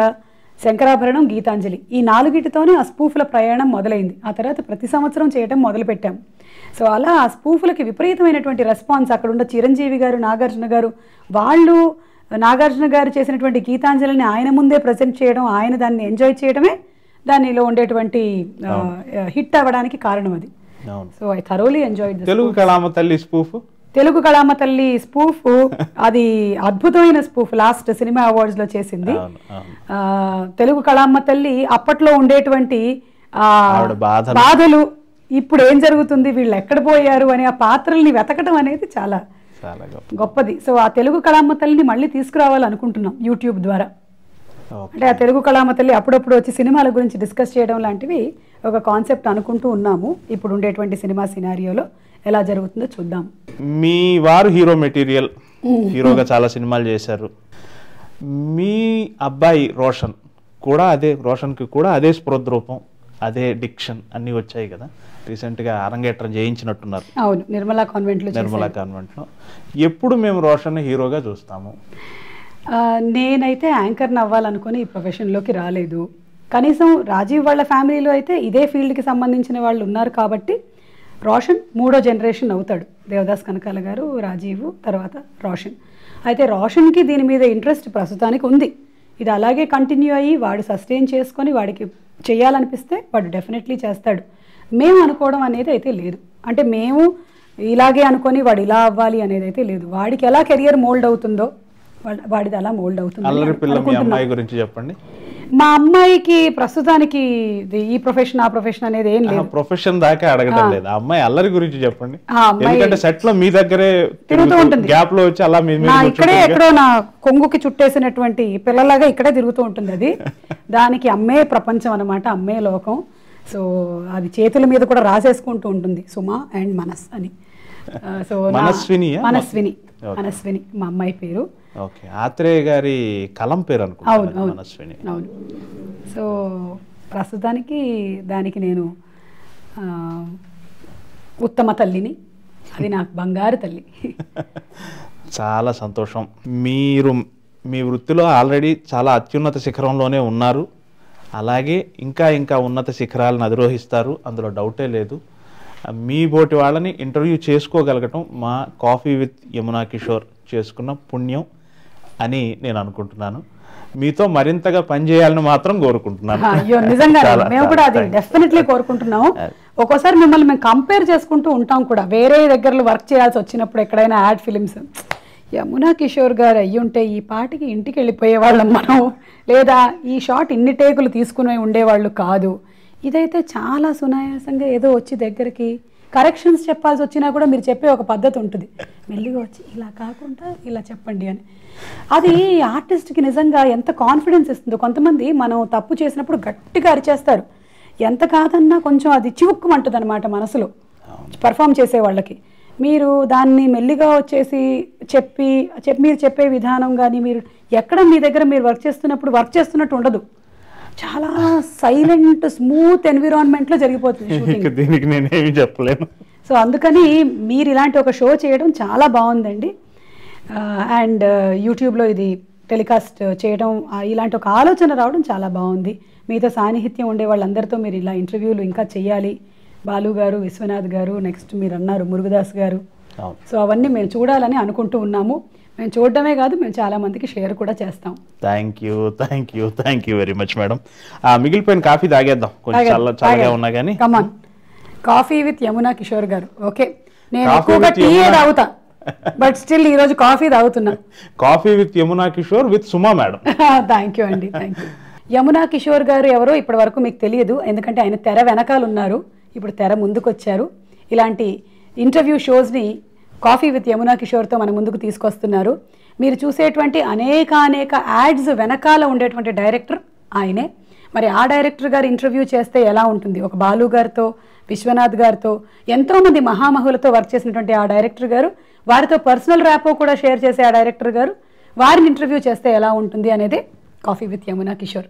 శంకరాభరణం, గీతాంజలి. ఈ 4గిటితోనే ఆ స్పూఫ్ల ప్రయాణం మొదలైంది. ఆ తర్వాత ప్రతి సంవత్సరం చేయడం మొదలుపెట్టాం. సో అలా ఆ స్పూఫ్లకి విపరీతమైనటువంటి రెస్పాన్స్. అక్కడ ఉన్న చిరంజీవి గారు, నాగార్జున గారు, వాళ్ళు నాగార్జున గారు చేసినటువంటి గీతాంజలిని ఆయన ముందే ప్రజెంట్ చేయడం, ఆయన దాన్ని ఎంజాయ్ చేయడమే దానిలో ఉండేటువంటి హిట్ అవ్వడానికి కారణం అది. So I thoroughly enjoyed. Telugu కళామ తల్లి స్పూఫ్, తెలుగు కళామ తల్లి స్పూఫ్ అది అద్భుతమైన స్పూఫ్. లాస్ట్ సినిమా అవార్డ్స్ లో చేసింది. తెలుగు కళామ తల్లి అప్పట్లో ఉండేటువంటి బాధలు, ఇప్పుడు ఏం జరుగుతుంది, వీళ్ళు ఎక్కడ పోయారు అని ఆ పాత్రల్ని వెతకడం అనేది చాలా గొప్పది. సో ఆ తెలుగు కళామ తల్లిని మళ్ళీ తీసుకురావాలనుకుంటున్నాం యూట్యూబ్ ద్వారా. అంటే ఆ తెలుగు కళామ తల్లి అప్పుడప్పుడు వచ్చి సినిమాల గురించి డిస్కస్ చేయడం లాంటివి ఒక కాన్సెప్ట్ అనుకుంటూ ఉన్నాము. ఇప్పుడు ఉండేటువంటి సినిమా సినారియోలో ఎలా జరుగుతుందో చూద్దాం. మీ వారు హీరో మెటీరియల్, హీరోగా చాలా సినిమాలు చేశారు. మీ అబ్బాయి రోషన్ కూడా రోషన్కి కూడా అదే స్ఫురద్రూపం, అదే డిక్షన్ అన్నీ వచ్చాయి కదా. రీసెంట్గా అరంగేట్రం చేయించినట్టున్నారు. అవును, నిర్మలా కాన్వెంట్లో. ఎప్పుడు మేము రోషన్ హీరోగా చూస్తాము? నేనైతే యాంకర్ని అవ్వాలనుకుని ఈ ప్రొఫెషన్లోకి రాలేదు. కనీసం రాజీవ్ వాళ్ళ ఫ్యామిలీలో అయితే ఇదే ఫీల్డ్కి సంబంధించిన వాళ్ళు ఉన్నారు కాబట్టి రోషన్ 3వ జనరేషన్ అవుతాడు. దేవదాస్ కనకాల గారు, రాజీవ్, తర్వాత రోషన్. అయితే రోషన్కి దీని మీద ఇంట్రెస్ట్ ప్రస్తుతానికి ఉంది. ఇది అలాగే కంటిన్యూ అయ్యి వాడు సస్టైన్ చేసుకొని వాడికి చేయాలనిపిస్తే వాడు డెఫినెట్లీ చేస్తాడు. మేము అనుకోవడం అనేది అయితే లేదు. అంటే మేము ఇలాగే అనుకొని వాడు ఇలా అవ్వాలి అనేది అయితే లేదు. వాడికి ఎలా కెరియర్ మోల్డ్ అవుతుందో వాడిది అలా మోల్డ్ అవుతుంది. అమ్మాయి గురించి చెప్పండి. మా అమ్మాయికి ప్రస్తుతానికి ఈ ప్రొఫెషన్ ఆ ప్రొఫెషన్ అనేది ఏం లేదు. ప్రొఫెషన్ దాకా అడగడం లేదు. అమ్మాయి అల్లరి గురించి చెప్పండి. ఎందుకంటే సెట్ లో మీ దగ్గరే తిరుగుతూ ఉంటుంది, గ్యాప్ లో వచ్చి అలా ఇక్కడే ఎక్కడో నా కొంగుకి చుట్టేసినటువంటి పిల్లలాగా ఇక్కడే తిరుగుతూ ఉంటుంది. అది దానికి అమ్మే ప్రపంచం అన్నమాట, అమ్మే లోకం. సో అది చేతుల మీద కూడా రాసేసుకుంటూ ఉంటుంది సుమా అండ్ మనస్ అని. సో మనస్విని మా అమ్మాయి పేరు. ఆత్రేయ గారి కలం పేరు అనుకుంటా మనస్విని. అవును. సో ప్రస్తుతానికి దానికి నేను ఉత్తమ తల్లిని, అది నాకు బంగారు తల్లి. చాలా సంతోషం. మీరు మీ వృత్తిలో ఆల్రెడీ చాలా అత్యున్నత శిఖరంలోనే ఉన్నారు. అలాగే ఇంకా ఇంకా ఉన్నత శిఖరాలను అధిరోహిస్తారు, అందులో డౌటే లేదు. మీ బోటి వాళ్ళని ఇంటర్వ్యూ చేసుకోగలగటం మా కాఫీ విత్ యమునా కిషోర్ చేసుకున్న పుణ్యం అని నేను అనుకుంటున్నాను. మీతో మరింతగా పనిచేయాలని మాత్రం కోరుకుంటున్నాను. అయ్యో నిజంగా మేము కూడా అది డెఫినెట్లీ కోరుకుంటున్నాము. ఒక్కోసారి మిమ్మల్ని మేము కంపేర్ చేసుకుంటూ ఉంటాం కూడా. వేరే దగ్గరలో వర్క్ చేయాల్సి వచ్చినప్పుడు ఎక్కడైనా యాడ్ ఫిలిమ్స్, యమునా కిషోర్ గారు అయ్యుంటే ఈ పాటికి ఇంటికి వెళ్ళిపోయేవాళ్ళం మనం, లేదా ఈ షాట్ ఇన్ని టేకులు తీసుకుని ఉండేవాళ్ళు కాదు. ఇదైతే చాలా సునాయాసంగా ఏదో వచ్చి దగ్గరికి కరెక్షన్స్ చెప్పాల్సి వచ్చినా కూడా మీరు చెప్పే ఒక పద్ధతి ఉంటుంది, మెల్లిగా వచ్చి ఇలా కాకుండా ఇలా చెప్పండి అని. అది ఆర్టిస్ట్కి నిజంగా ఎంత కాన్ఫిడెన్స్ ఇస్తుందో. కొంతమంది మనం తప్పు చేసినప్పుడు గట్టిగా అరిచేస్తారు, ఎంత కాదన్నా కొంచెం అది చివుక్కుమంటుంది అనమాట మనసులో పర్ఫామ్ చేసే వాళ్ళకి. మీరు దాన్ని మెల్లిగా వచ్చేసి మీరు చెప్పే విధానం కానీ, మీరు ఎక్కడ మీ దగ్గర మీరు వర్క్ చేస్తున్నట్టు ఉండదు. చాలా సైలెంట్ స్మూత్ ఎన్విరాన్మెంట్లో జరిగిపోతుంది షూటింగ్. దీనికి నేనేమి చెప్పలేను. సో అందుకని మీరు ఇలాంటి ఒక షో చేయడం చాలా బాగుందండి. అండ్ యూట్యూబ్లో ఇది టెలికాస్ట్ చేయడం, ఇలాంటి ఒక ఆలోచన రావడం చాలా బాగుంది. మీతో సాన్నిహిత్యం ఉండే వాళ్ళందరితో మీరు ఇలా ఇంటర్వ్యూలు ఇంకా చేయాలి, బాలు గారు, విశ్వనాథ్ గారు, నెక్స్ట్ మీరు అన్నారు మురుగదాస్ గారు. అవును. సో అవన్నీ మేము చూడాలని అనుకుంటూ ఉన్నాము. మేము చూడడమే కాదు, మేము చాలా మందికి షేర్ కూడా చేస్తాం. Thank you very much madam. మిగిలిపోయిన కాఫీ తాగేద్దాం, కొంచెం చల్లగా ఉన్నా కానీ. Come on, coffee with Yamuna Kishore గారు. ఓకే, నేను Coffee ఎక్కువగా with టీ Yamuna. తాగుతా, బట్ స్టిల్ ఈ రోజు కాఫీ తాగుతున్నా. Coffee with Yamuna Kishore with Suma madam. Thank you అండి, థ్యాంక్ యూ. యమునా కిషోర్ గారు ఎవరో ఇప్పటి వరకు మీకు తెలియదు, ఎందుకంటే ఆయన తెర వెనకాల ఉన్నారు, ఇప్పుడు తెర ముందుకు వచ్చారు. ఇలాంటి ఇంటర్వ్యూ షోస్ని కాఫీ విత్ యమునా కిషోర్తో మన ముందుకు తీసుకొస్తున్నారు. మీరు చూసేటువంటి అనేక యాడ్స్ వెనకాల ఉండేటువంటి డైరెక్టర్ ఆయనే. మరి ఆ డైరెక్టర్ గారు ఇంటర్వ్యూ చేస్తే ఎలా ఉంటుంది? ఒక బాలు గారితో, విశ్వనాథ్ గారితో, ఎంతోమంది మహామహులతో వర్క్ చేసినటువంటి ఆ డైరెక్టర్ గారు, వారితో పర్సనల్ ర్యాపో కూడా షేర్ చేసే ఆ డైరెక్టర్ గారు, వారిని ఇంటర్వ్యూ చేస్తే ఎలా ఉంటుంది అనేది coffee with Yamuna Kishore.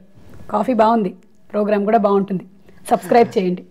Coffee బాగుంది, ప్రోగ్రామ్ కూడా బాగుంటుంది. సబ్స్క్రైబ్ చేయండి.